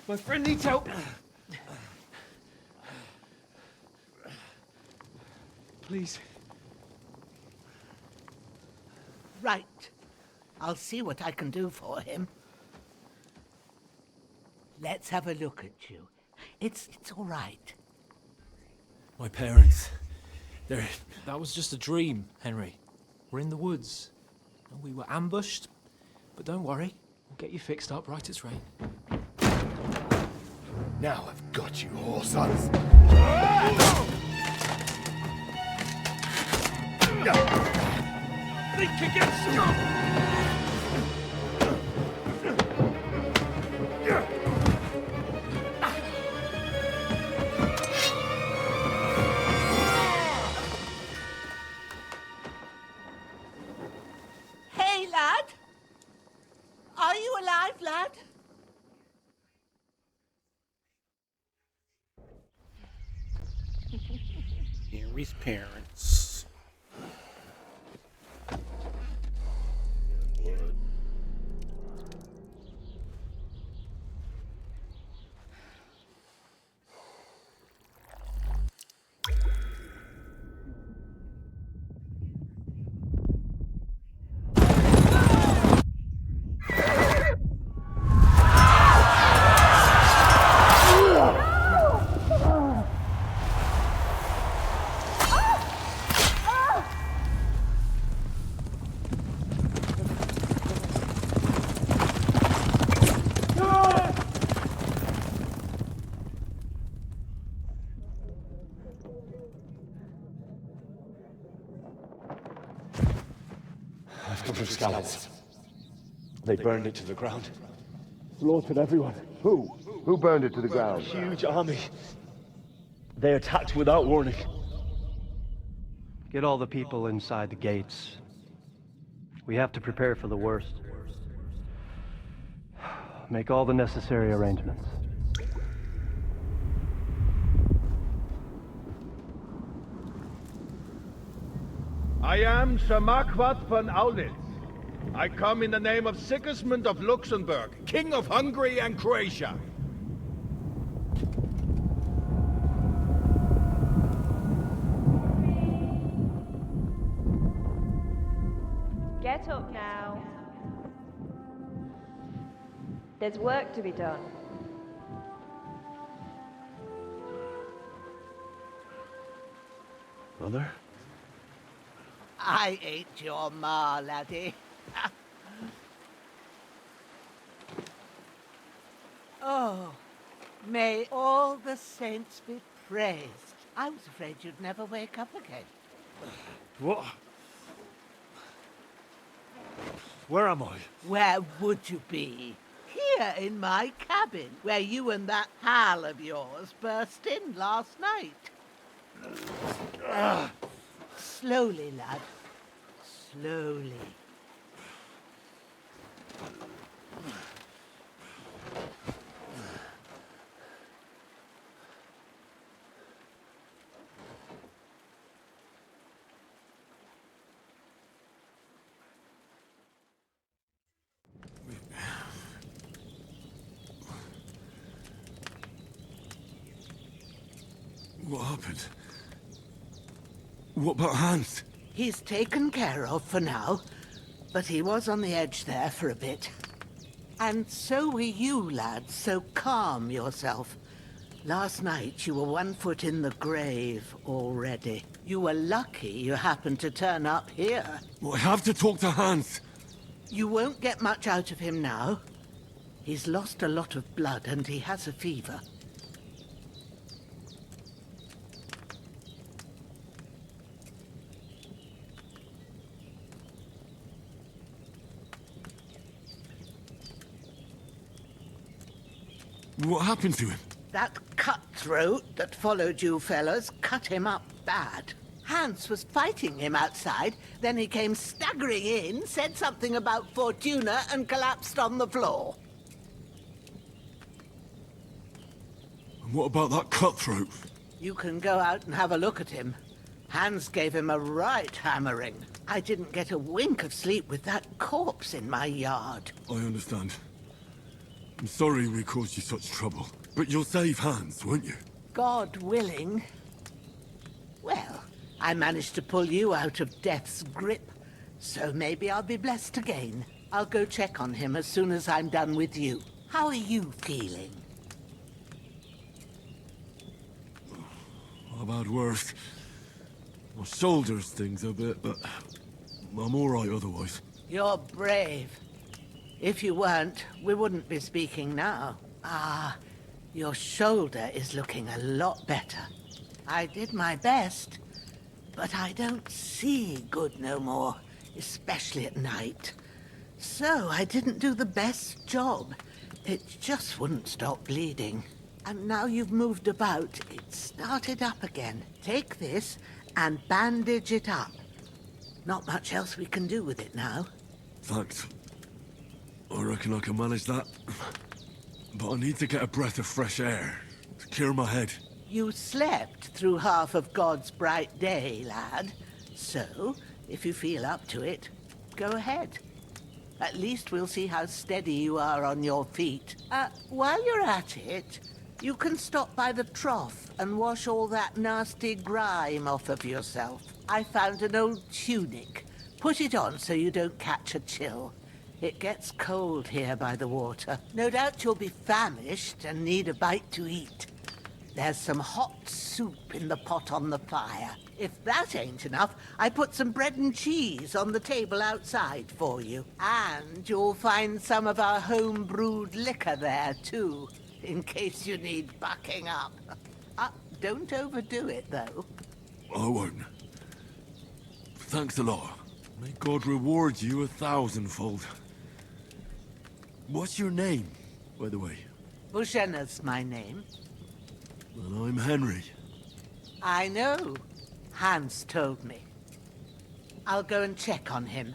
My friend needs help. Please. Right. I'll see what I can do for him. Let's have a look at you. It's all right. My parents. That was just a dream, Henry. We're in the woods. We were ambushed, but don't worry. We'll get you fixed up right as rain. Now I've got you, whore sons. Think against Hey, lad! Are you alive, lad? Henry's parents. I've come from Scallops. They burned it to the ground. Slaughtered everyone. Who? Who burned it to the ground? Huge army. They attacked without warning. Get all the people inside the gates. We have to prepare for the worst. Make all the necessary arrangements. I am Sir Marquardt von Aulitz. I come in the name of Sigismund of Luxembourg, King of Hungary and Croatia. Get up now. There's work to be done. Mother? I ain't your ma, laddie. Oh, may all the saints be praised. I was afraid you'd never wake up again. What? Where am I? Where would you be? Here in my cabin, where you and that pal of yours burst in last night. Slowly, lad. Slowly. What happened? What about Hans? He's taken care of for now, but he was on the edge there for a bit. And so were you, lad, so calm yourself. Last night you were 1 foot in the grave already. You were lucky you happened to turn up here. Well, I have to talk to Hans. You won't get much out of him now. He's lost a lot of blood and he has a fever. What happened to him? That cutthroat that followed you fellas cut him up bad. Hans was fighting him outside, then he came staggering in, said something about Fortuna, and collapsed on the floor. And what about that cutthroat? You can go out and have a look at him. Hans gave him a right hammering. I didn't get a wink of sleep with that corpse in my yard. I understand. I'm sorry we caused you such trouble. But you'll save Hans, won't you? God willing. Well, I managed to pull you out of death's grip, so maybe I'll be blessed again. I'll go check on him as soon as I'm done with you. How are you feeling? I've had worse. My shoulder stings a bit, but I'm all right otherwise. You're brave. If you weren't, we wouldn't be speaking now. Ah, your shoulder is looking a lot better. I did my best, but I don't see good no more, especially at night. So I didn't do the best job. It just wouldn't stop bleeding. And now you've moved about, it started up again. Take this and bandage it up. Not much else we can do with it now. Thanks. I reckon I can manage that. But I need to get a breath of fresh air to clear my head. You slept through half of God's bright day, lad. So, if you feel up to it, go ahead. At least we'll see how steady you are on your feet. While you're at it, you can stop by the trough and wash all that nasty grime off of yourself. I found an old tunic. Put it on so you don't catch a chill. It gets cold here by the water. No doubt you'll be famished and need a bite to eat. There's some hot soup in the pot on the fire. If that ain't enough, I put some bread and cheese on the table outside for you. And you'll find some of our home-brewed liquor there, too, in case you need bucking up. Don't overdo it, though. I won't. Thanks a lot. May God reward you 1,000-fold. What's your name, by the way? Bushenna's my name. And I'm Henry. I know. Hans told me. I'll go and check on him.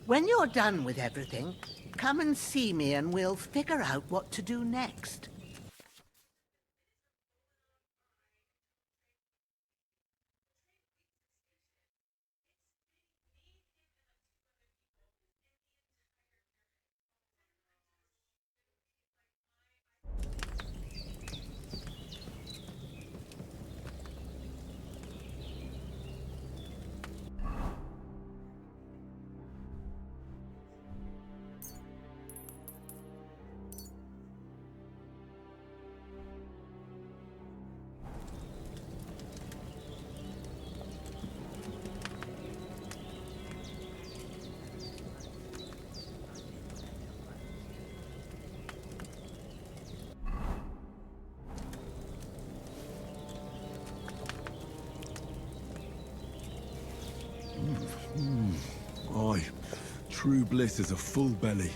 When you're done with everything, come and see me and we'll figure out what to do next. Aye, true bliss is a full belly.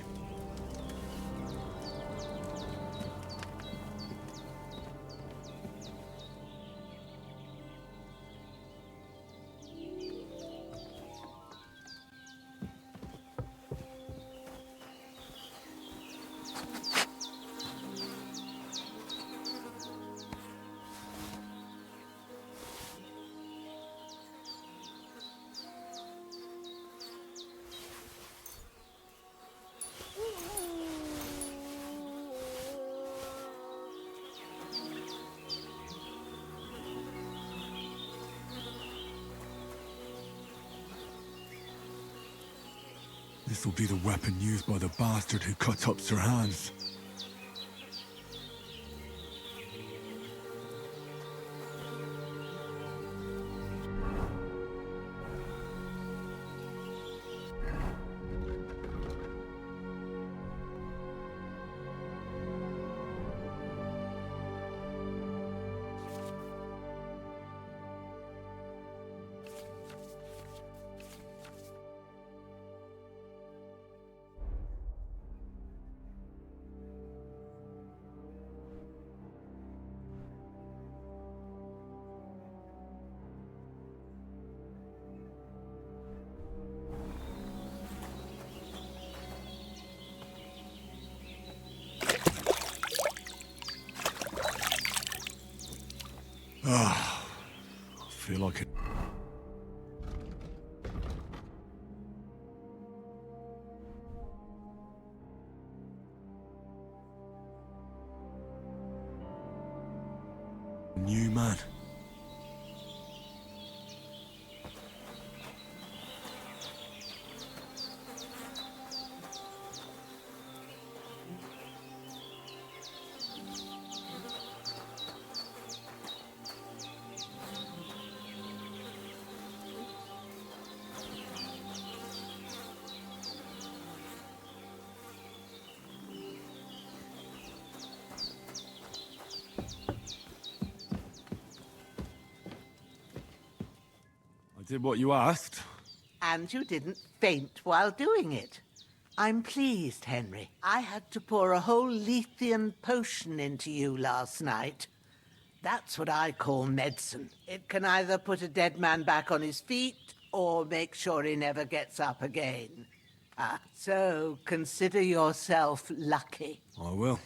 This will be the weapon used by the bastard who cut up Sir Hans. feel like it. New man. I did what you asked. And you didn't faint while doing it. I'm pleased, Henry. I had to pour a whole Lethean potion into you last night. That's what I call medicine. It can either put a dead man back on his feet or make sure he never gets up again. So consider yourself lucky. I will.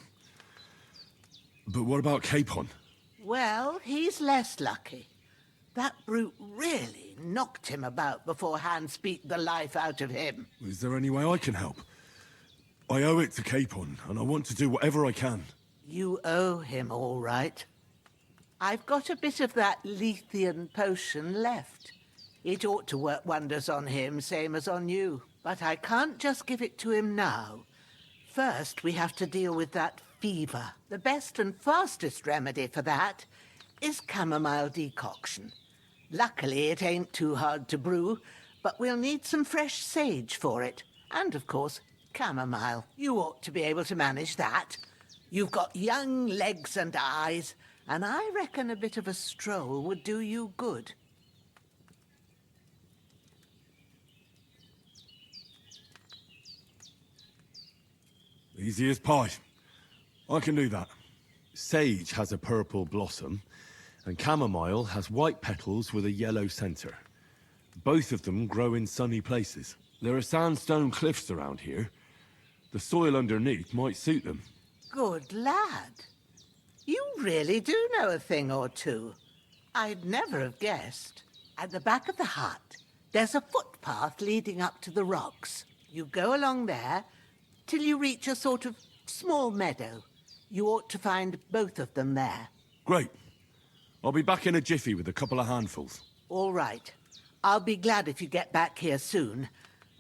But what about Capon? Well, he's less lucky. That brute really knocked him about before Hans beat the life out of him. Is there any way I can help? I owe it to Capon, and I want to do whatever I can. You owe him, all right. I've got a bit of that Lethean potion left. It ought to work wonders on him, same as on you. But I can't just give it to him now. First, we have to deal with that fever. The best and fastest remedy for that is chamomile decoction. Luckily, it ain't too hard to brew, but we'll need some fresh sage for it. And, of course, chamomile. You ought to be able to manage that. You've got young legs and eyes, and I reckon a bit of a stroll would do you good. Easy as pie. I can do that. Sage has a purple blossom, and chamomile has white petals with a yellow center. Both of them grow in sunny places. There are sandstone cliffs around here. The soil underneath might suit them. Good lad. You really do know a thing or two. I'd never have guessed. At the back of the hut, there's a footpath leading up to the rocks. You go along there till you reach a sort of small meadow. You ought to find both of them there. Great. I'll be back in a jiffy with a couple of handfuls. All right. I'll be glad if you get back here soon.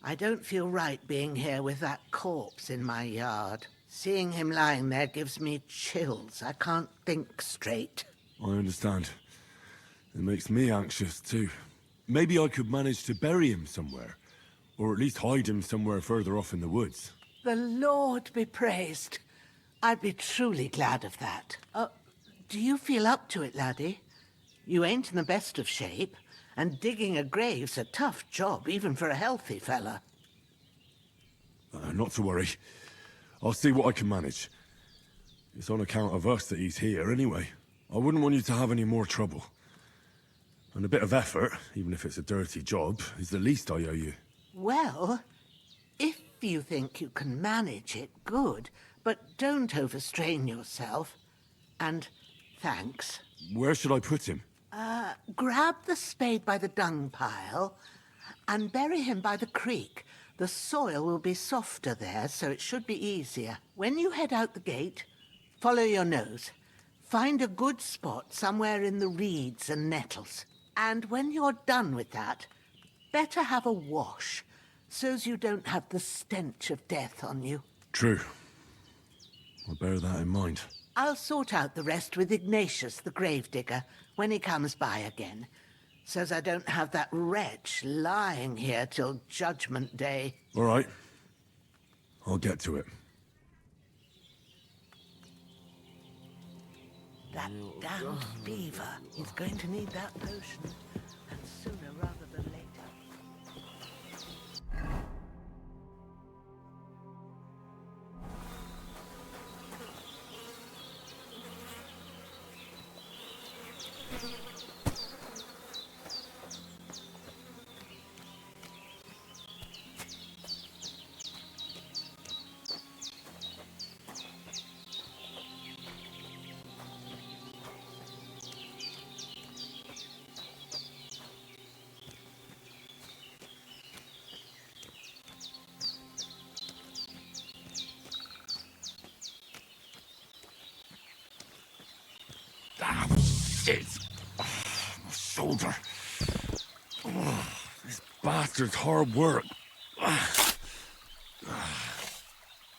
I don't feel right being here with that corpse in my yard. Seeing him lying there gives me chills. I can't think straight. I understand. It makes me anxious, too. Maybe I could manage to bury him somewhere. Or at least hide him somewhere further off in the woods. The Lord be praised. I'd be truly glad of that. Do you feel up to it, laddie? You ain't in the best of shape, and digging a grave's a tough job, even for a healthy fella. Not to worry. I'll see what I can manage. It's on account of us that he's here, anyway. I wouldn't want you to have any more trouble. And a bit of effort, even if it's a dirty job, is the least I owe you. Well, if you think you can manage it, good. But don't overstrain yourself. And thanks. Where should I put him? Grab the spade by the dung pile and bury him by the creek. The soil will be softer there, so it should be easier. When you head out the gate, follow your nose. Find a good spot somewhere in the reeds and nettles. And when you're done with that, better have a wash, so's you don't have the stench of death on you. True. I'll bear that in mind. I'll sort out the rest with Ignatius, the gravedigger, when he comes by again, so's I don't have that wretch lying here till Judgment Day. All right. I'll get to it. That damned fever. He's going to need that potion, and sooner rather than later. Shit! My shoulder. This bastard's hard work. I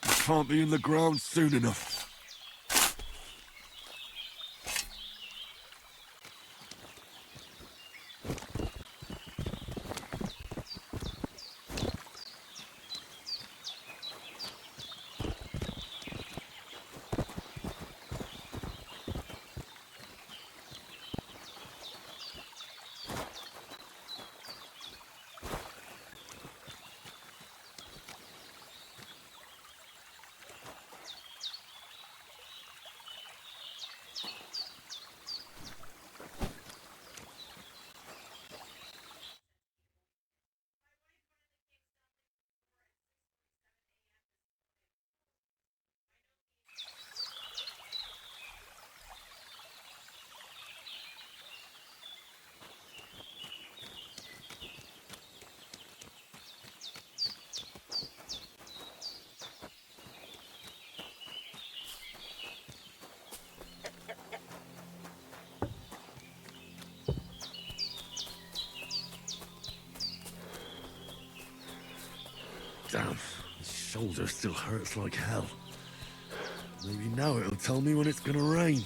can't be in the ground soon enough. Damn, my shoulder still hurts like hell. Maybe now it'll tell me when it's gonna rain.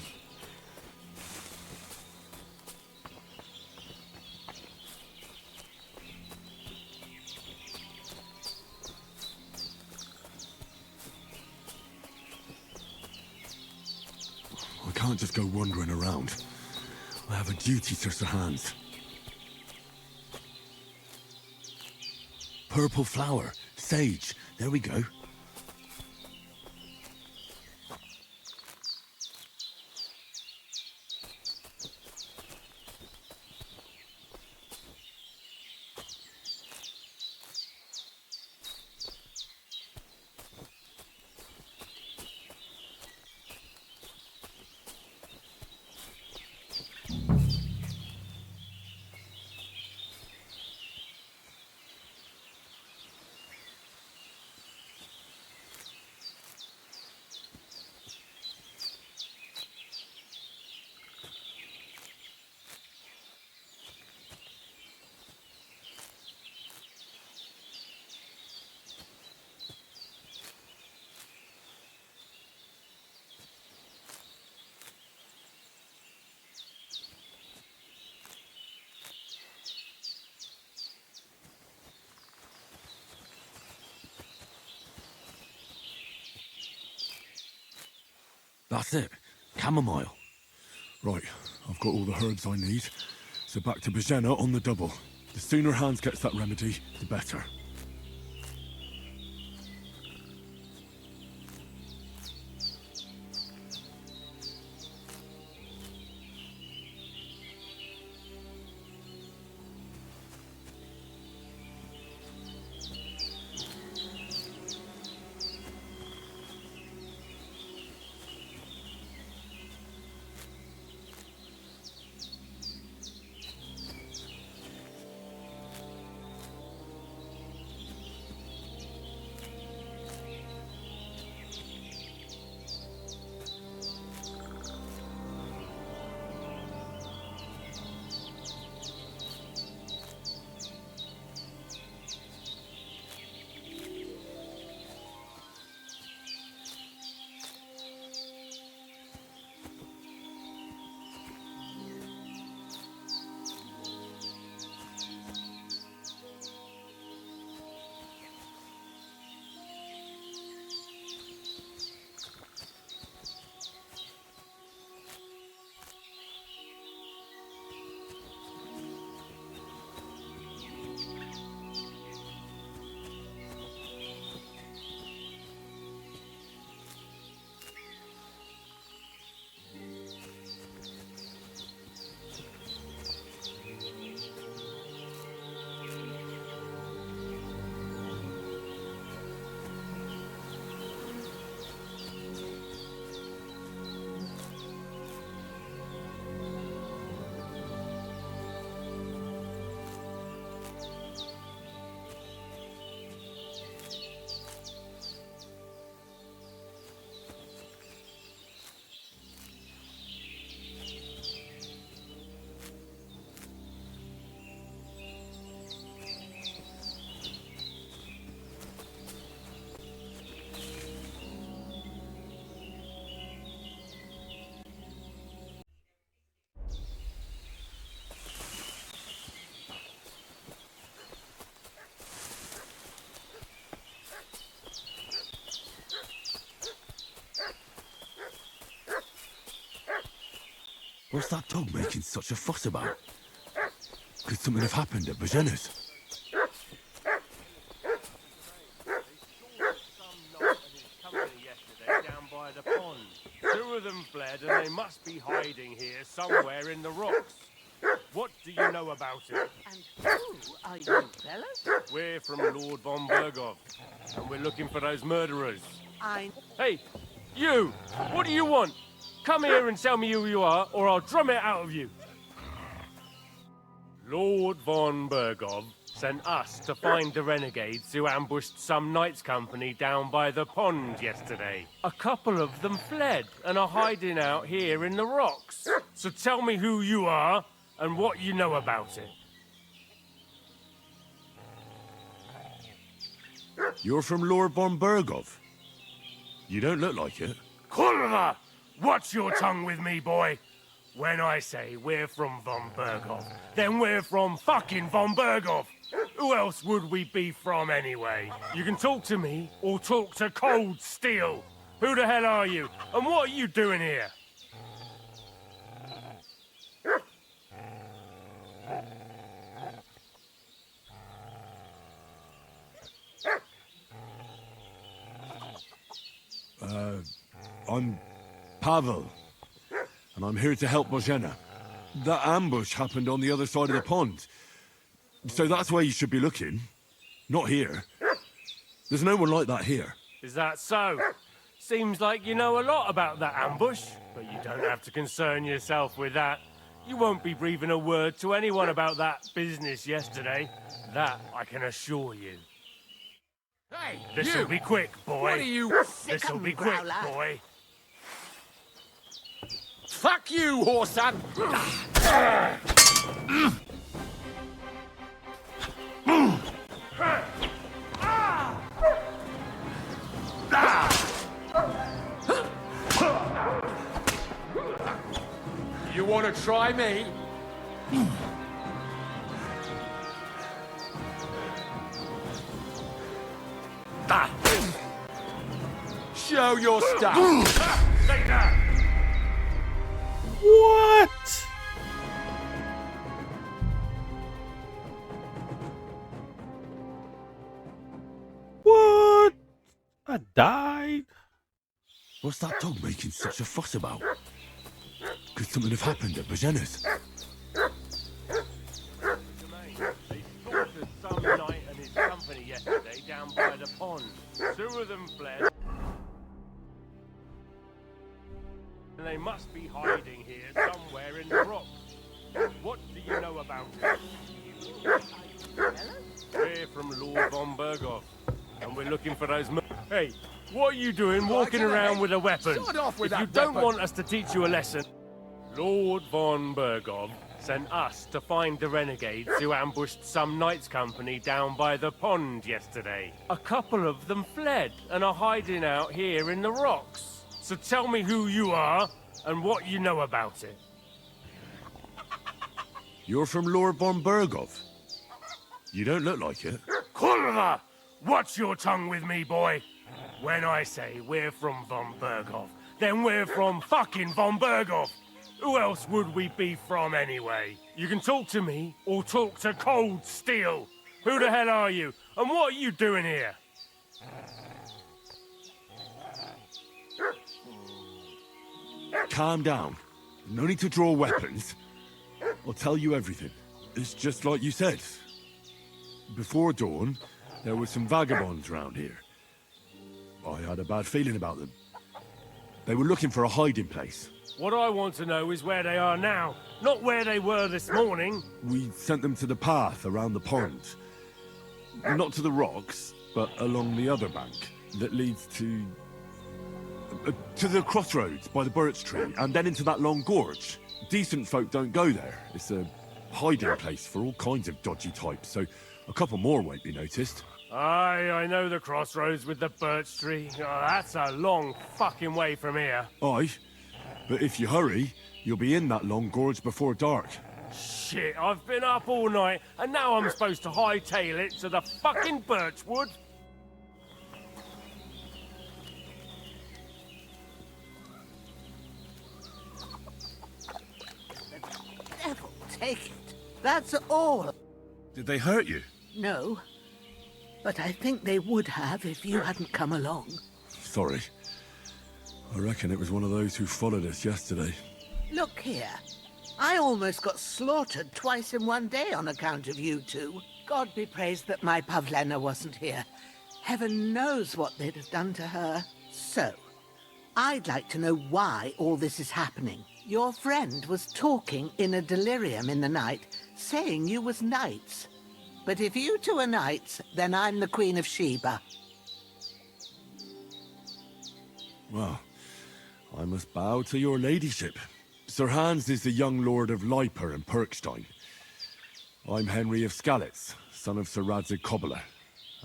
I can't just go wandering around. I have a duty to Sir Hans. Purple flower. Sage. There we go. That's it. Chamomile. Right, I've got all the herbs I need. So back to Bajena on the double. The sooner Hans gets that remedy, the better. What's that dog making such a fuss about? Could something have happened at Bajena's? Down by the pond. 2 of them fled and they must be hiding here somewhere in the rocks. What do you know about it? And who are you, fellas? We're from Lord von Bergov, and we're looking for those murderers. Hey, you! What do you want? Come here and tell me who you are, or I'll drum it out of you. Lord von Bergov sent us to find the renegades who ambushed some knights' company down by the pond yesterday. A couple of them fled and are hiding out here in the rocks. So tell me who you are and what you know about it. You're from Lord von Bergov? You don't look like it. Kurva! Watch your tongue with me, boy. When I say we're from von Bergov, then we're from fucking von Bergov. Who else would we be from anyway? You can talk to me or talk to cold steel. Who the hell are you? And what are you doing here? I'm Pavel, and I'm here to help Bozhena. That ambush happened on the other side of the pond. So that's where you should be looking. Not here. There's no one like that here. Is that so? Seems like you know a lot about that ambush, but you don't have to concern yourself with that. You won't be breathing a word to anyone about that business yesterday. That I can assure you. Hey, This'll be quick, boy. What are you... This'll be quick, boy. Fuck you, whoreson! You want to try me? Show your stuff. Take that. What? What? I died. What's that dog making such a fuss about? Could something have happened at Bajena's? They slaughtered some knight and his company yesterday down by the pond. 2 of them fled. And they must be hiding here somewhere in the rocks. What do you know about it? We're from Lord von Bergov, and we're looking for those Hey, what are you doing walking around with a weapon? Sod off with If you that don't weapon. want us to teach you a lesson... Lord von Bergov sent us to find the renegades who ambushed some knights' company down by the pond yesterday. A couple of them fled and are hiding out here in the rocks. So tell me who you are and what you know about it. You're from Lord von Bergov? You don't look like it. Kurva! Watch your tongue with me, boy. When I say we're from von Bergov, then we're from fucking von Bergov. Who else would we be from anyway? You can talk to me or talk to cold steel. Who the hell are you? And what are you doing here? Calm down. No need to draw weapons. I'll tell you everything. It's just like you said. Before dawn, there were some vagabonds round here. I had a bad feeling about them. They were looking for a hiding place. What I want to know is where they are now, not where they were this morning. We sent them to the path around the pond. Not to the rocks, but along the other bank that leads to the crossroads by the birch tree, and then into that long gorge. Decent folk don't go there. It's a hiding place for all kinds of dodgy types, so a couple more won't be noticed. Aye, I know the crossroads with the birch tree. Oh, that's a long fucking way from here. Aye, but if you hurry, you'll be in that long gorge before dark. Shit, I've been up all night, and now I'm supposed to hightail it to the fucking birchwood? That's all. Did they hurt you? No. But I think they would have if you hadn't come along. Sorry. I reckon it was one of those who followed us yesterday. Look here. I almost got slaughtered twice in one day on account of you two. God be praised that my Pavlena wasn't here. Heaven knows what they'd have done to her. So, I'd like to know why all this is happening. Your friend was talking in a delirium in the night, saying you was knights. But if you two are knights, then I'm the Queen of Sheba. Well, I must bow to your ladyship. Sir Hans is the young lord of Leiper and Perkstein. I'm Henry of Skalitz, son of Sir Radzig Kobyla,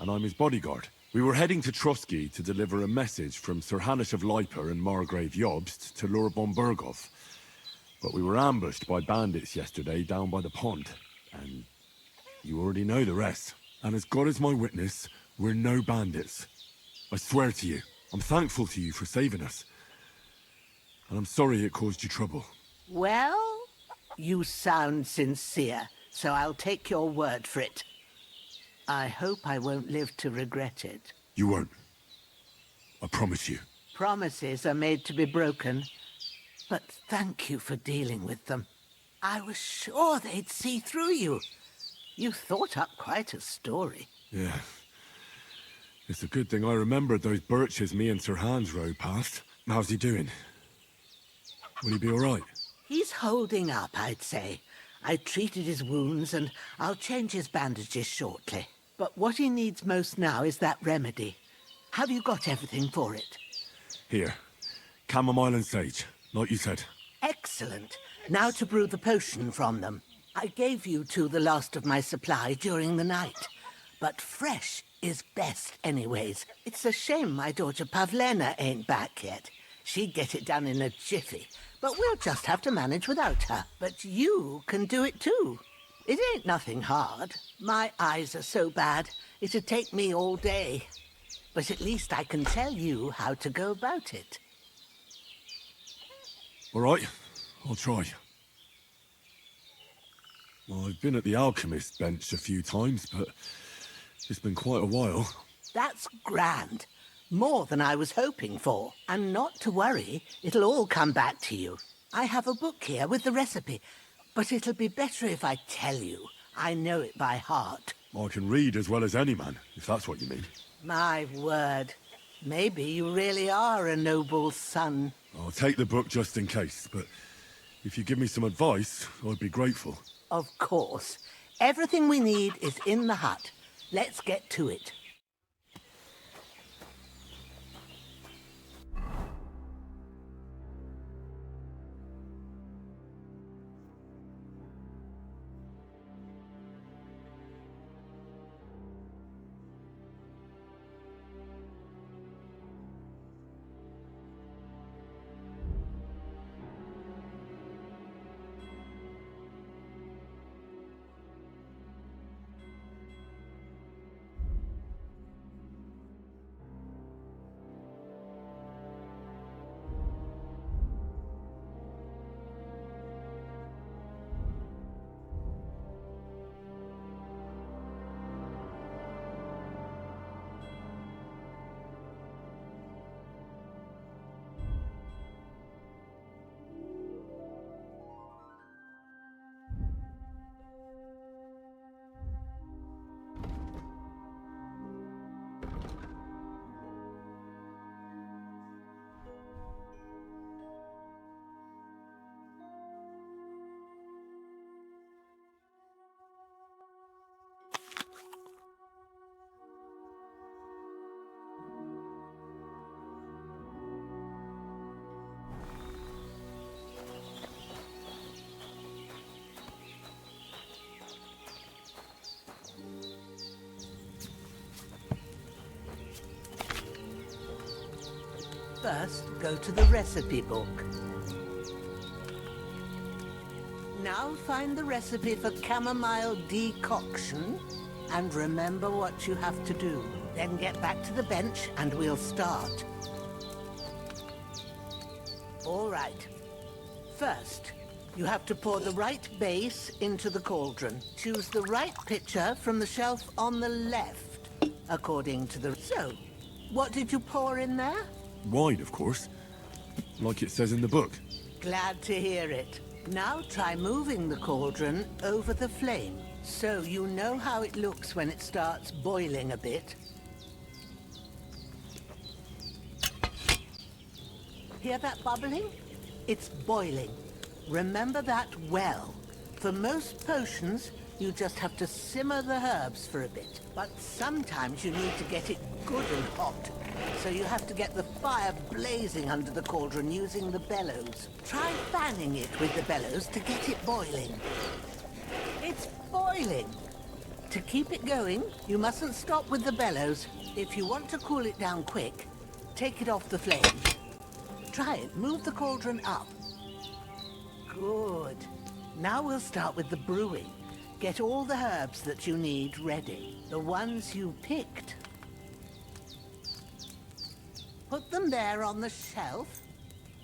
and I'm his bodyguard. We were heading to Trotsky to deliver a message from Sir Hanush of Leiper and Margrave Jobst to Lord Bombergov. But we were ambushed by bandits yesterday down by the pond, and you already know the rest. And as God is my witness, we're no bandits. I swear to you, I'm thankful to you for saving us. And I'm sorry it caused you trouble. Well, you sound sincere, so I'll take your word for it. I hope I won't live to regret it. You won't. I promise you. Promises are made to be broken, but thank you for dealing with them. I was sure they'd see through you. You thought up quite a story. Yeah. It's a good thing I remembered those birches me and Sir Hans rode past. How's he doing? Will he be all right? He's holding up, I'd say. I treated his wounds and I'll change his bandages shortly. But what he needs most now is that remedy. Have you got everything for it? Here. Chamomile and sage, like you said. Excellent. Now to brew the potion from them. I gave you two the last of my supply during the night. But fresh is best anyways. It's a shame my daughter Pavlena ain't back yet. She'd get it done in a jiffy. But we'll just have to manage without her. But you can do it too. It ain't nothing hard. My eyes are so bad, it'd take me all day. But at least I can tell you how to go about it. All right, I'll try. Well, I've been at the alchemist's bench a few times, but it's been quite a while. That's grand. More than I was hoping for. And not to worry, it'll all come back to you. I have a book here with the recipe, but it'll be better if I tell you. I know it by heart. I can read as well as any man, if that's what you mean. My word. Maybe you really are a noble son. I'll take the book just in case, but if you give me some advice, I'd be grateful. Of course. Everything we need is in the hut. Let's get to it. First, go to the recipe book. Now find the recipe for chamomile decoction and remember what you have to do. Then get back to the bench and we'll start. All right. First, You have to pour the right base into the cauldron. Choose the right pitcher from the shelf on the left, according to the... So, what did you pour in there? Wine, of course. Like it says in the book. Glad to hear it. Now try moving the cauldron over the flame, so you know how it looks when it starts boiling a bit. Hear that bubbling? It's boiling. Remember that well. For most potions, you just have to simmer the herbs for a bit. But sometimes you need to get it good and hot. So you have to get the fire blazing under the cauldron using the bellows. Try fanning it with the bellows to get it boiling. It's boiling. To keep it going, you mustn't stop with the bellows. If you want to cool it down quick, take it off the flame. Try it. Move the cauldron up. Good. Now we'll start with the brewing. Get all the herbs that you need ready. The ones you picked. Put them there on the shelf,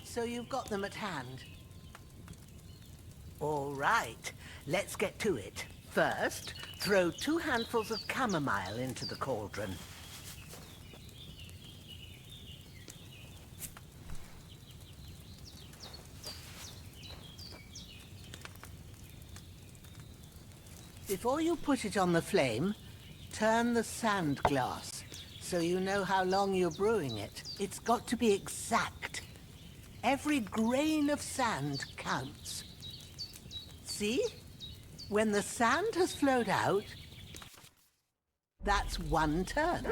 so you've got them at hand. All right, let's get to it. First, throw 2 handfuls of chamomile into the cauldron. Before you put it on the flame, turn the sand glass so you know how long you're brewing it. It's got to be exact. Every grain of sand counts. See? When the sand has flowed out, that's 1 turn.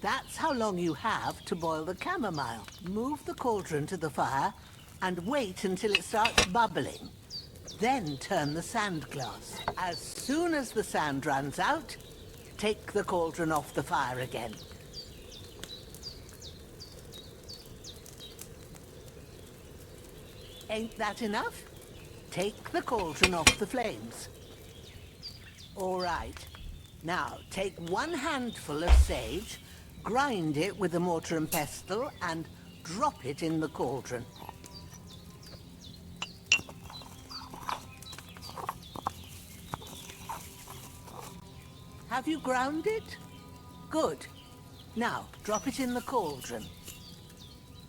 That's how long you have to boil the chamomile. Move the cauldron to the fire and wait until it starts bubbling. Then turn the sand glass. As soon as the sand runs out, take the cauldron off the fire again. Ain't that enough? Take the cauldron off the flames. All right. Now, take 1 handful of sage, grind it with a mortar and pestle, and drop it in the cauldron. Have you ground it? Good. Now, drop it in the cauldron.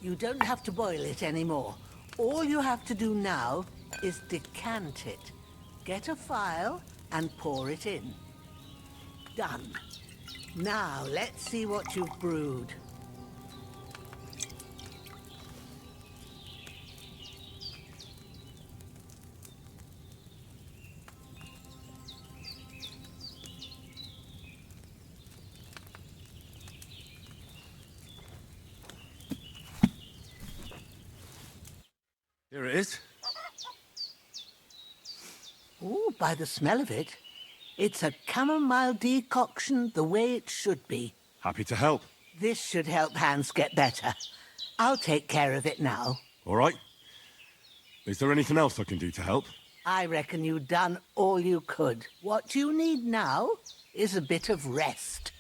You don't have to boil it anymore. All you have to do now is decant it. Get a phial and pour it in. Done. Now, let's see what you've brewed. Here it is. Ooh, by the smell of it, it's a chamomile decoction the way it should be. Happy to help. This should help Hans get better. I'll take care of it now. All right. Is there anything else I can do to help? I reckon you've done all you could. What you need now is a bit of rest.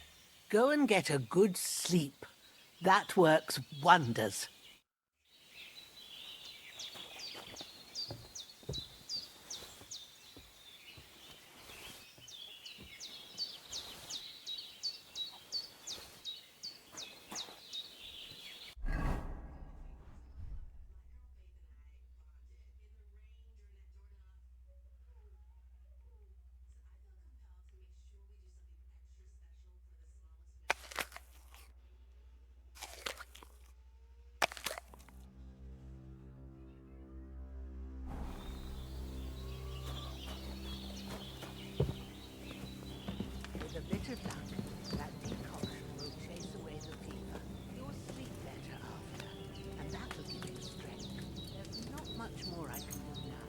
Go and get a good sleep. That works wonders. With a bit of luck, that decoction will chase away the fever. You'll sleep better after, and that'll give you strength. There's not much more I can do now.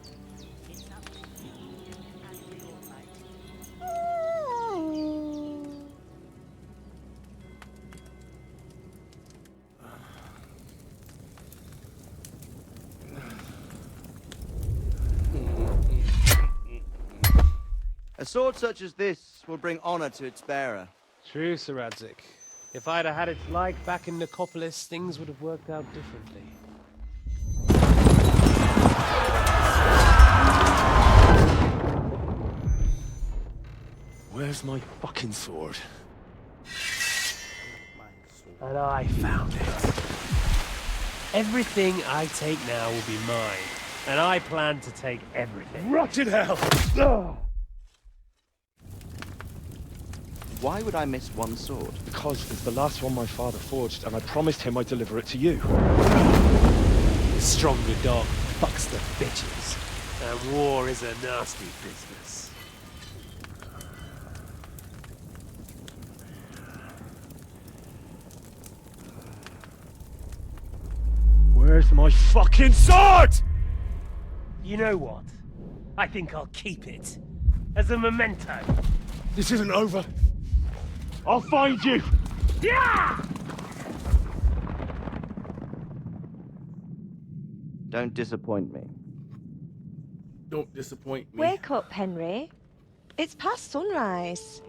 It's up to you, and the Almighty. A sword such as this will bring honor to its bearer. True, Sir Radzik. If I'd have had its like back in Nicopolis, things would have worked out differently. Where's my fucking sword? And I found it. Everything I take now will be mine. And I plan to take everything. Rotted hell! Why would I miss one sword? Because it's the last one my father forged, and I promised him I'd deliver it to you. The stronger dog fucks the bitches. And war is a nasty business. Where's my fucking sword? You know what? I think I'll keep it. As a memento. This isn't over. I'll find you! Yeah! Don't disappoint me. Don't disappoint me. Wake up, Henry. It's past sunrise.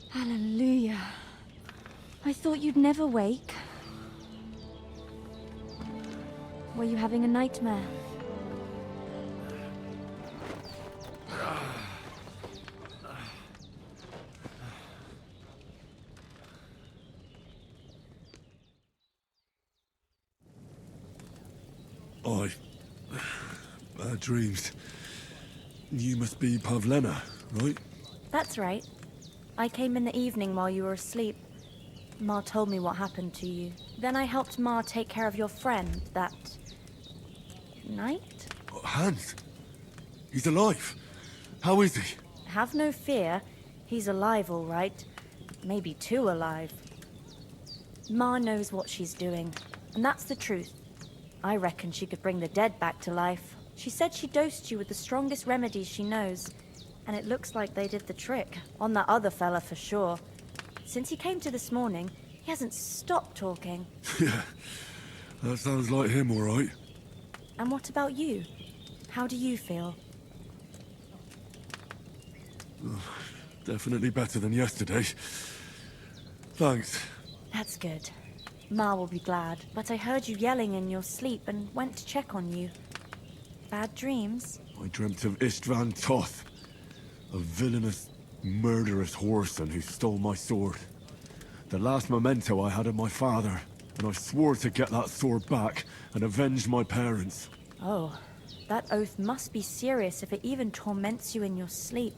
Hallelujah. I thought you'd never wake. Were you having a nightmare? Bad dreams. You must be Pavlena, right? That's right. I came in the evening while you were asleep. Ma told me what happened to you. Then I helped Ma take care of your friend that night? Hans? He's alive. How is he? Have no fear. He's alive, all right. Maybe too alive. Ma knows what she's doing, and that's the truth. I reckon she could bring the dead back to life. She said she dosed you with the strongest remedies she knows, and it looks like they did the trick. On that other fella for sure. Since he came to this morning, he hasn't stopped talking. Yeah, that sounds like him, all right. And what about you? How do you feel? Definitely better than yesterday. Thanks. That's good. Ma will be glad, but I heard you yelling in your sleep and went to check on you. Bad dreams? I dreamt of Istvan Toth, a villainous, murderous whoreson who stole my sword. The last memento I had of my father, and I swore to get that sword back and avenge my parents. Oh, that oath must be serious if it even torments you in your sleep.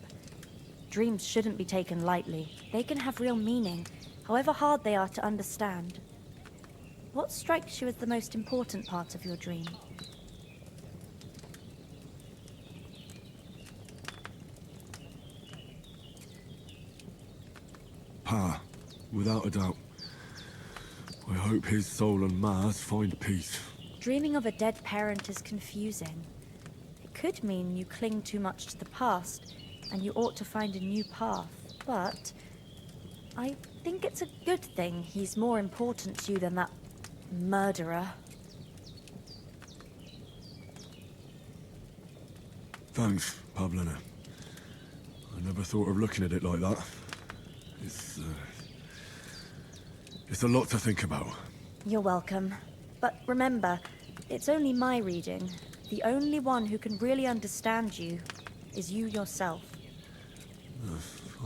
Dreams shouldn't be taken lightly. They can have real meaning, however hard they are to understand. What strikes you as the most important part of your dream? Pa, without a doubt. I hope his soul and Ma's find peace. Dreaming of a dead parent is confusing. It could mean you cling too much to the past, and you ought to find a new path. But I think it's a good thing he's more important to you than that murderer. Thanks, Pavlena. I never thought of looking at it like that. It's a lot to think about. You're welcome. But remember, it's only my reading. The only one who can really understand you is you yourself.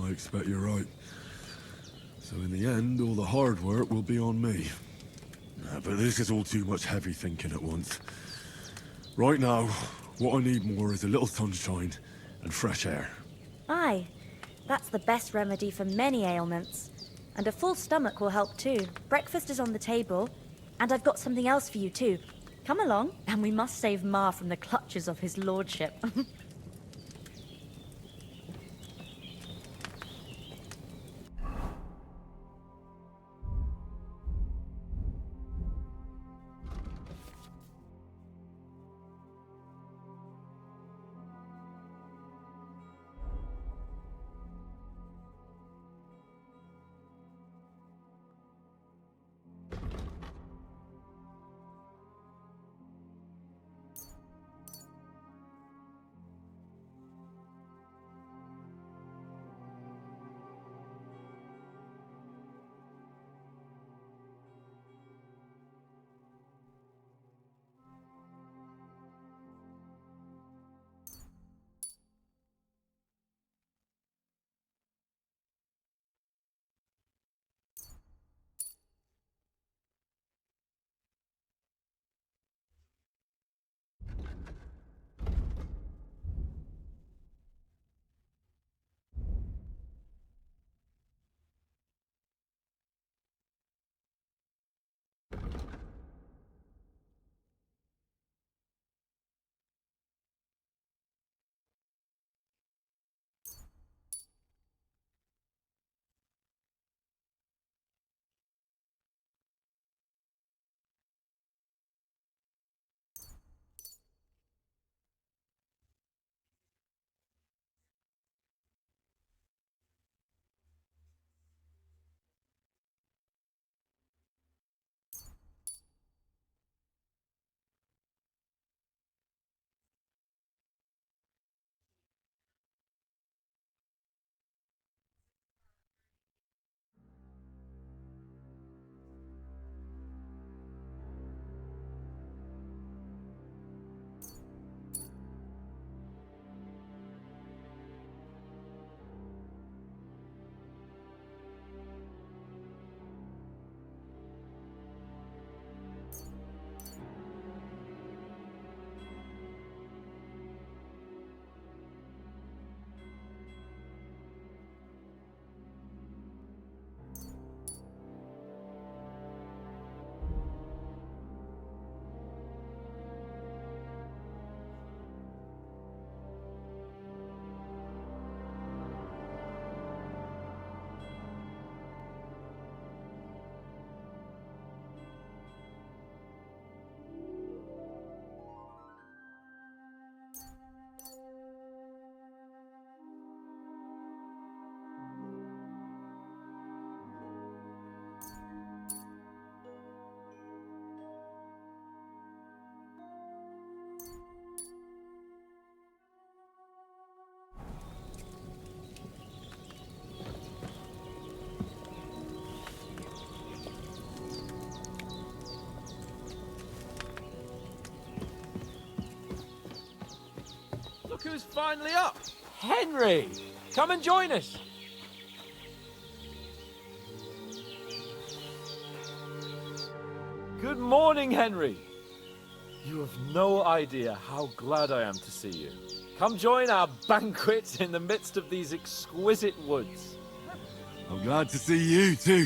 I expect you're right. So in the end, all the hard work will be on me. But this is all too much heavy thinking at once. Right now, what I need more is a little sunshine and fresh air. Aye, that's the best remedy for many ailments. And a full stomach will help too. Breakfast is on the table, and I've got something else for you too. Come along, and we must save Ma from the clutches of his lordship. who's finally up. Henry, come and join us. Good morning, Henry. You have no idea how glad I am to see you. Come join our banquet in the midst of these exquisite woods. I'm glad to see you, too.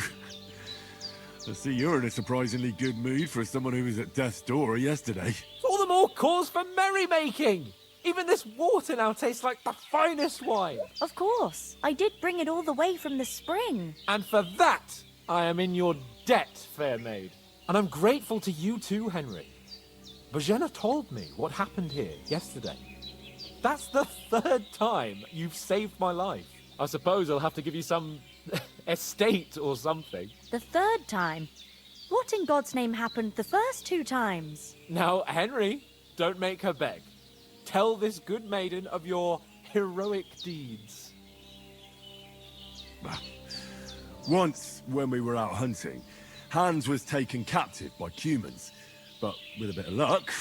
I see you're in a surprisingly good mood for someone who was at death's door yesterday. It's all the more cause for merrymaking. Even this water now tastes like the finest wine. Of course. I did bring it all the way from the spring. And for that, I am in your debt, fair maid. And I'm grateful to you too, Henry. Bojena told me what happened here yesterday. That's the 3rd time you've saved my life. I suppose I'll have to give you some estate or something. The 3rd time? What in God's name happened the first 2 times? Now, Henry, don't make her beg. Tell this good maiden of your heroic deeds. Once, when we were out hunting, Hans was taken captive by humans. But with a bit of luck,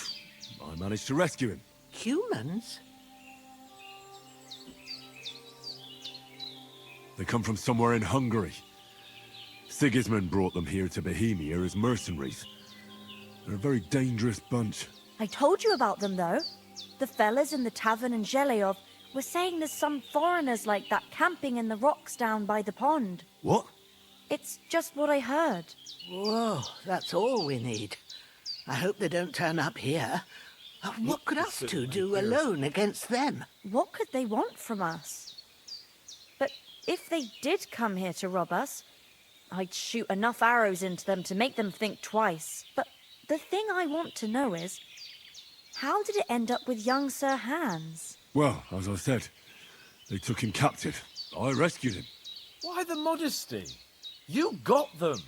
I managed to rescue him. Humans? They come from somewhere in Hungary. Sigismund brought them here to Bohemia as mercenaries. They're a very dangerous bunch. I told you about them, though. The fellas in the tavern in Zheleov were saying there's some foreigners like that camping in the rocks down by the pond. What? It's just what I heard. Whoa, that's all we need. I hope they don't turn up here. What could us two do alone against them? What could they want from us? But if they did come here to rob us, I'd shoot enough arrows into them to make them think twice. But the thing I want to know is, how did it end up with young Sir Hans? Well, as I said, they took him captive. I rescued him. Why the modesty? You got them.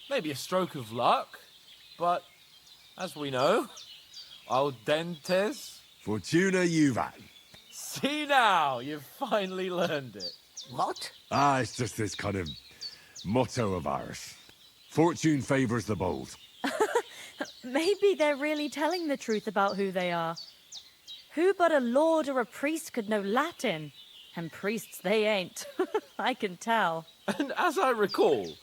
Maybe a stroke of luck, but as we know, audentes. Fortuna juvat. See now, you've finally learned it. What? It's just this kind of motto of ours. Fortune favours the bold. Maybe they're really telling the truth about who they are. Who but a lord or a priest could know Latin? And priests they ain't. I can tell. And as I recall,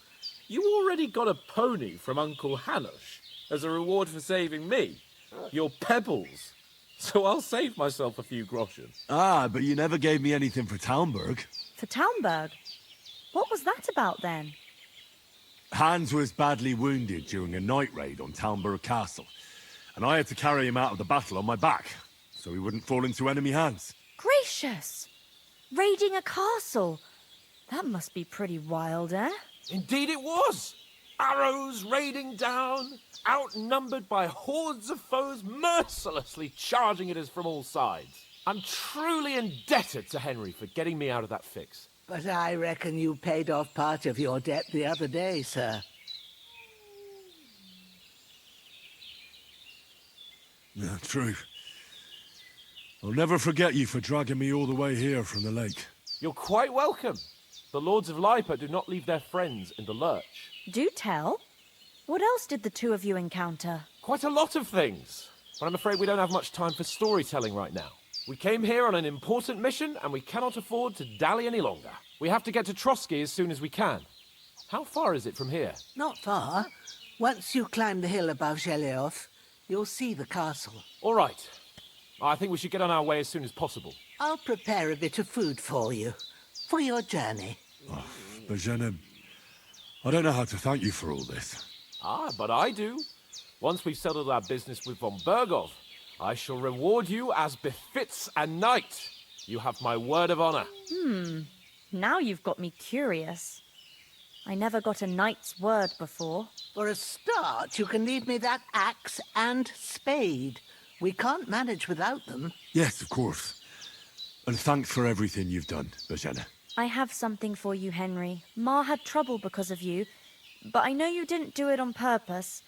you already got a pony from Uncle Hanush as a reward for saving me. Your pebbles. So I'll save myself a few groschen. But you never gave me anything for Talmberg. For Talmberg? What was that about then? Hans was badly wounded during a night raid on Talmberg Castle, and I had to carry him out of the battle on my back, so he wouldn't fall into enemy hands. Gracious! Raiding a castle? That must be pretty wild, eh? Indeed it was! Arrows raining down, outnumbered by hordes of foes mercilessly charging at us from all sides. I'm truly indebted to Henry for getting me out of that fix. But I reckon you paid off part of your debt the other day, sir. Yeah, true. I'll never forget you for dragging me all the way here from the lake. You're quite welcome. The Lords of Lipa do not leave their friends in the lurch. Do tell. What else did the two of you encounter? Quite a lot of things. But I'm afraid we don't have much time for storytelling right now. We came here on an important mission, and we cannot afford to dally any longer. We have to get to Trotsky as soon as we can. How far is it from here? Not far. Once you climb the hill above Zheleov, you'll see the castle. All right. I think we should get on our way as soon as possible. I'll prepare a bit of food for you, for your journey. Bojena, I don't know how to thank you for all this. But I do. Once we've settled our business with von Bergov, I shall reward you as befits a knight. You have my word of honor. Now you've got me curious. I never got a knight's word before. For a start, you can leave me that axe and spade. We can't manage without them. Yes, of course. And thanks for everything you've done, Bojena. I have something for you, Henry. Ma had trouble because of you, but I know you didn't do it on purpose,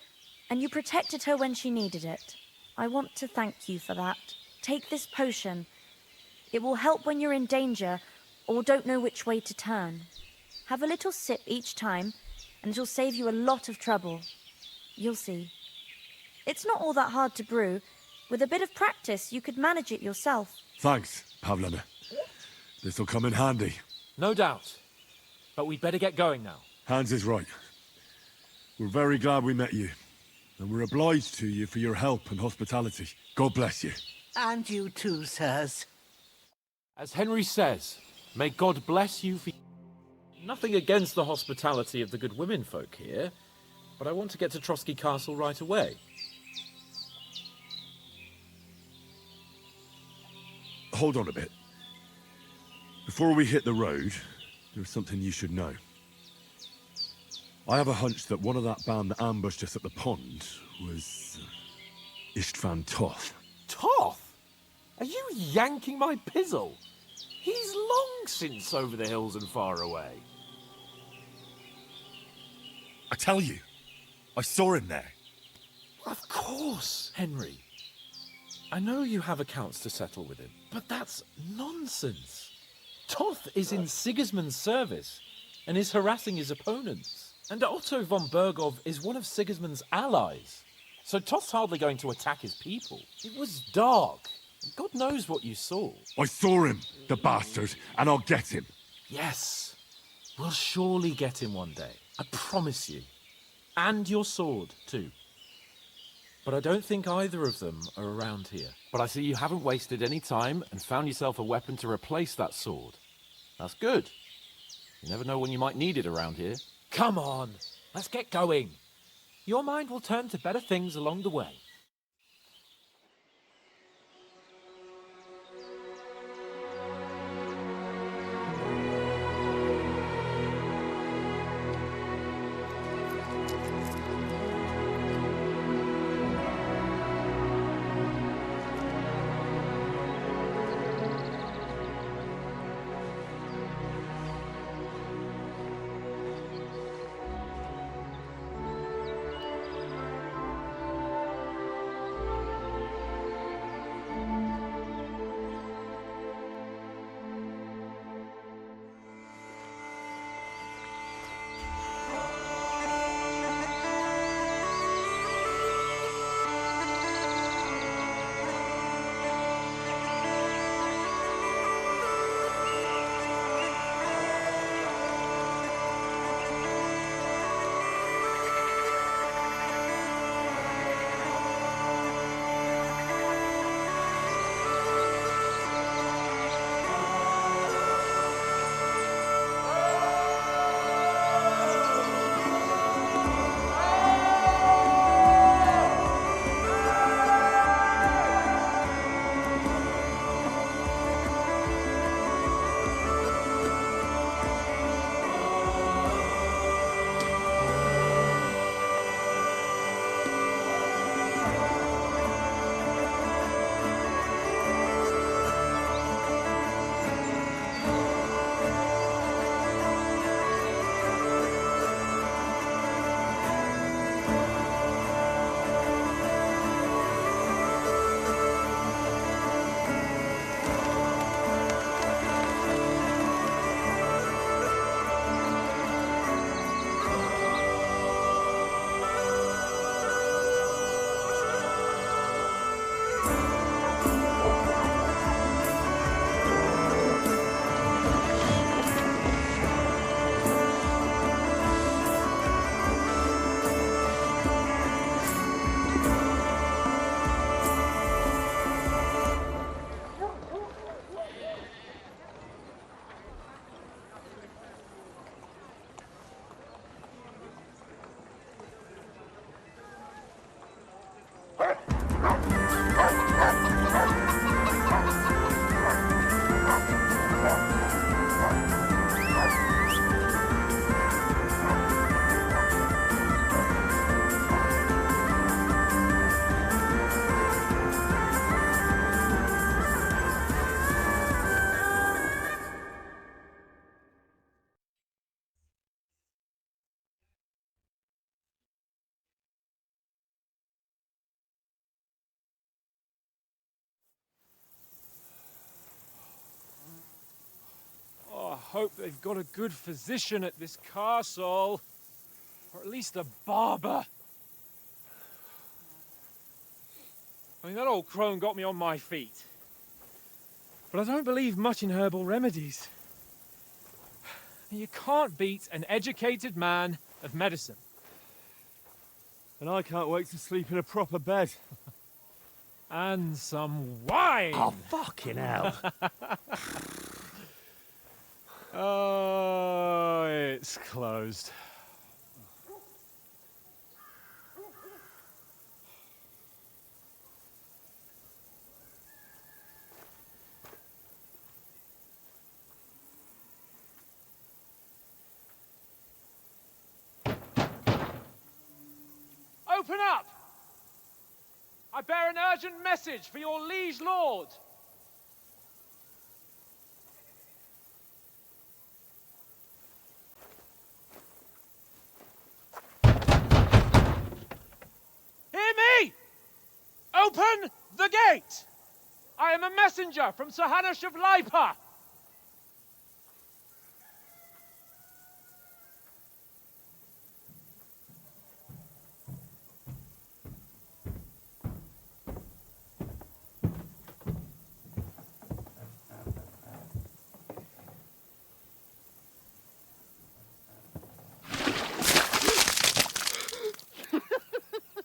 and you protected her when she needed it. I want to thank you for that. Take this potion. It will help when you're in danger or don't know which way to turn. Have a little sip each time, and it'll save you a lot of trouble. You'll see. It's not all that hard to brew, With a bit of practice, you could manage it yourself. Thanks, Pavlena. This'll come in handy. No doubt. But we'd better get going now. Hans is right. We're very glad we met you. And we're obliged to you for your help and hospitality. God bless you. And you too, sirs. As Henry says, may God bless you for... Nothing against the hospitality of the good women folk here, but I want to get to Trotsky Castle right away. Hold on a bit. Before we hit the road, there's something you should know. I have a hunch that one of that band that ambushed us at the pond was... Istvan Toth. Toth? Are you yanking my pizzle? He's long since over the hills and far away. I tell you, I saw him there. Of course, Henry. I know you have accounts to settle with him, but that's nonsense. Toth is in Sigismund's service and is harassing his opponents. And Otto von Bergov is one of Sigismund's allies. So Toth's hardly going to attack his people. It was dark. God knows what you saw. I saw him, the bastard, and I'll get him. Yes. We'll surely get him one day. I promise you. And your sword, too. But I don't think either of them are around here. But I see you haven't wasted any time and found yourself a weapon to replace that sword. That's good. You never know when you might need it around here. Come on, let's get going. Your mind will turn to better things along the way. I hope they've got a good physician at this castle. Or at least a barber. I mean, that old crone got me on my feet. But I don't believe much in herbal remedies. You can't beat an educated man of medicine. And I can't wait to sleep in a proper bed. And some wine! Oh, fucking hell. Oh, it's closed. Open up! I bear an urgent message for your liege lord. Hear me! Open the gate! I am a messenger from Sir Hanush of Lipa.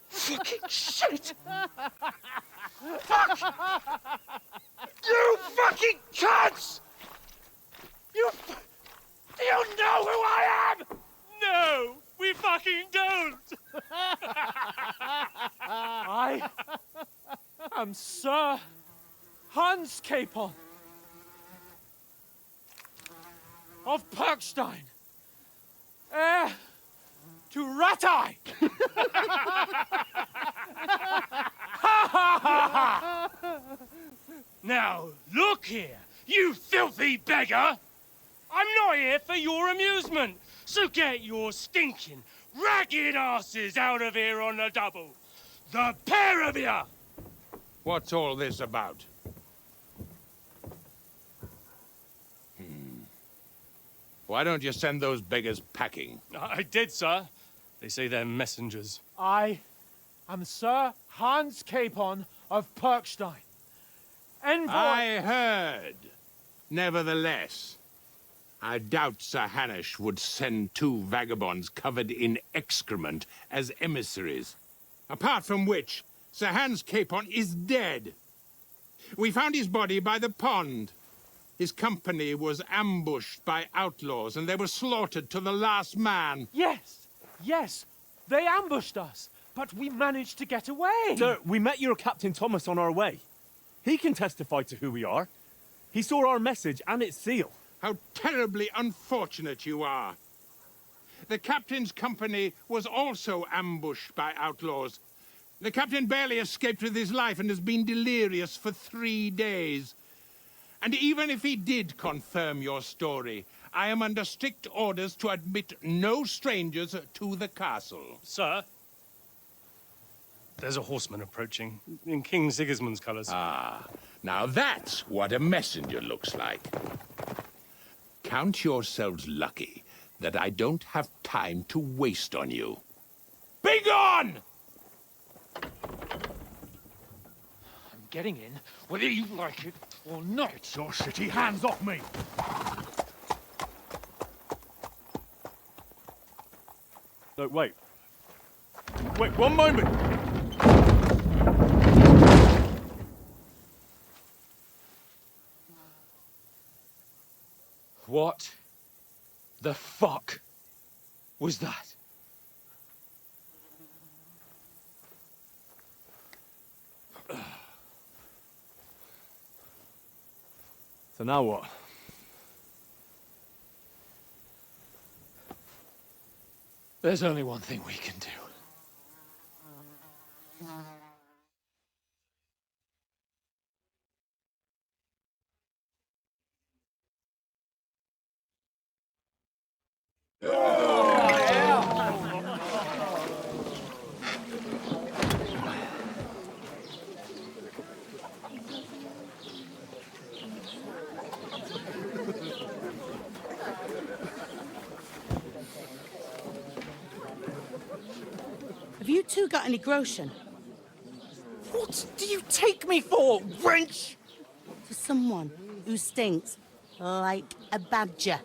Fucking shit! Fuck! You fucking cunts! Do you know who I am? No, we fucking don't! I am Sir Hans Capon of Perkstein, heir to Ratai! Now, look here, you filthy beggar! I'm not here for your amusement, so get your stinking, ragged asses out of here on the double. The pair of you! What's all this about? Why don't you send those beggars packing? I did, sir. They say they're messengers. I am Sir Hans Capon of Perkstein, envoy... I heard. Nevertheless, I doubt Sir Hanush would send two vagabonds covered in excrement as emissaries. Apart from which, Sir Hans Capon is dead. We found his body by the pond. His company was ambushed by outlaws, and they were slaughtered to the last man. Yes, yes, they ambushed us, but we managed to get away. Sir, we met your Captain Thomas on our way. He can testify to who we are. He saw our message and its seal. How terribly unfortunate you are. The captain's company was also ambushed by outlaws. The captain barely escaped with his life and has been delirious for 3 days. And even if he did confirm your story, I am under strict orders to admit no strangers to the castle. Sir, there's a horseman approaching, in King Sigismund's colours. Ah, now that's what a messenger looks like. Count yourselves lucky that I don't have time to waste on you. Be gone! I'm getting in, whether you like it or not. Your shitty hands off me! No, wait. Wait, one moment! What the fuck was that? So now what? There's only one thing we can do. Have you two got any groschen? What do you take me for, wench? For someone who stinks like a badger.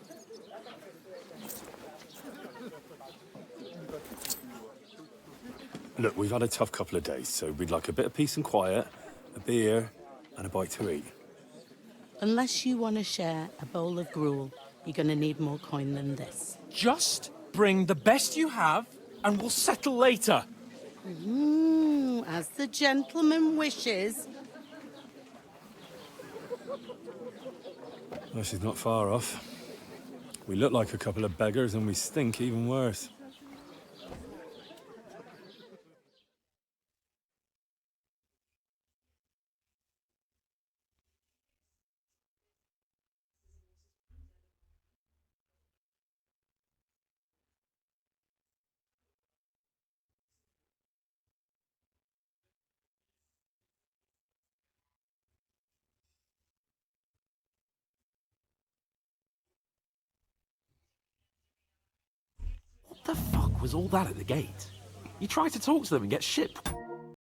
Look, we've had a tough couple of days, so we'd like a bit of peace and quiet, a beer, and a bite to eat. Unless you want to share a bowl of gruel, you're going to need more coin than this. Just bring the best you have, and we'll settle later. As the gentleman wishes. Well, she's not far off. We look like a couple of beggars, and we stink even worse. What the fuck was all that at the gate? You tried to talk to them and get shit.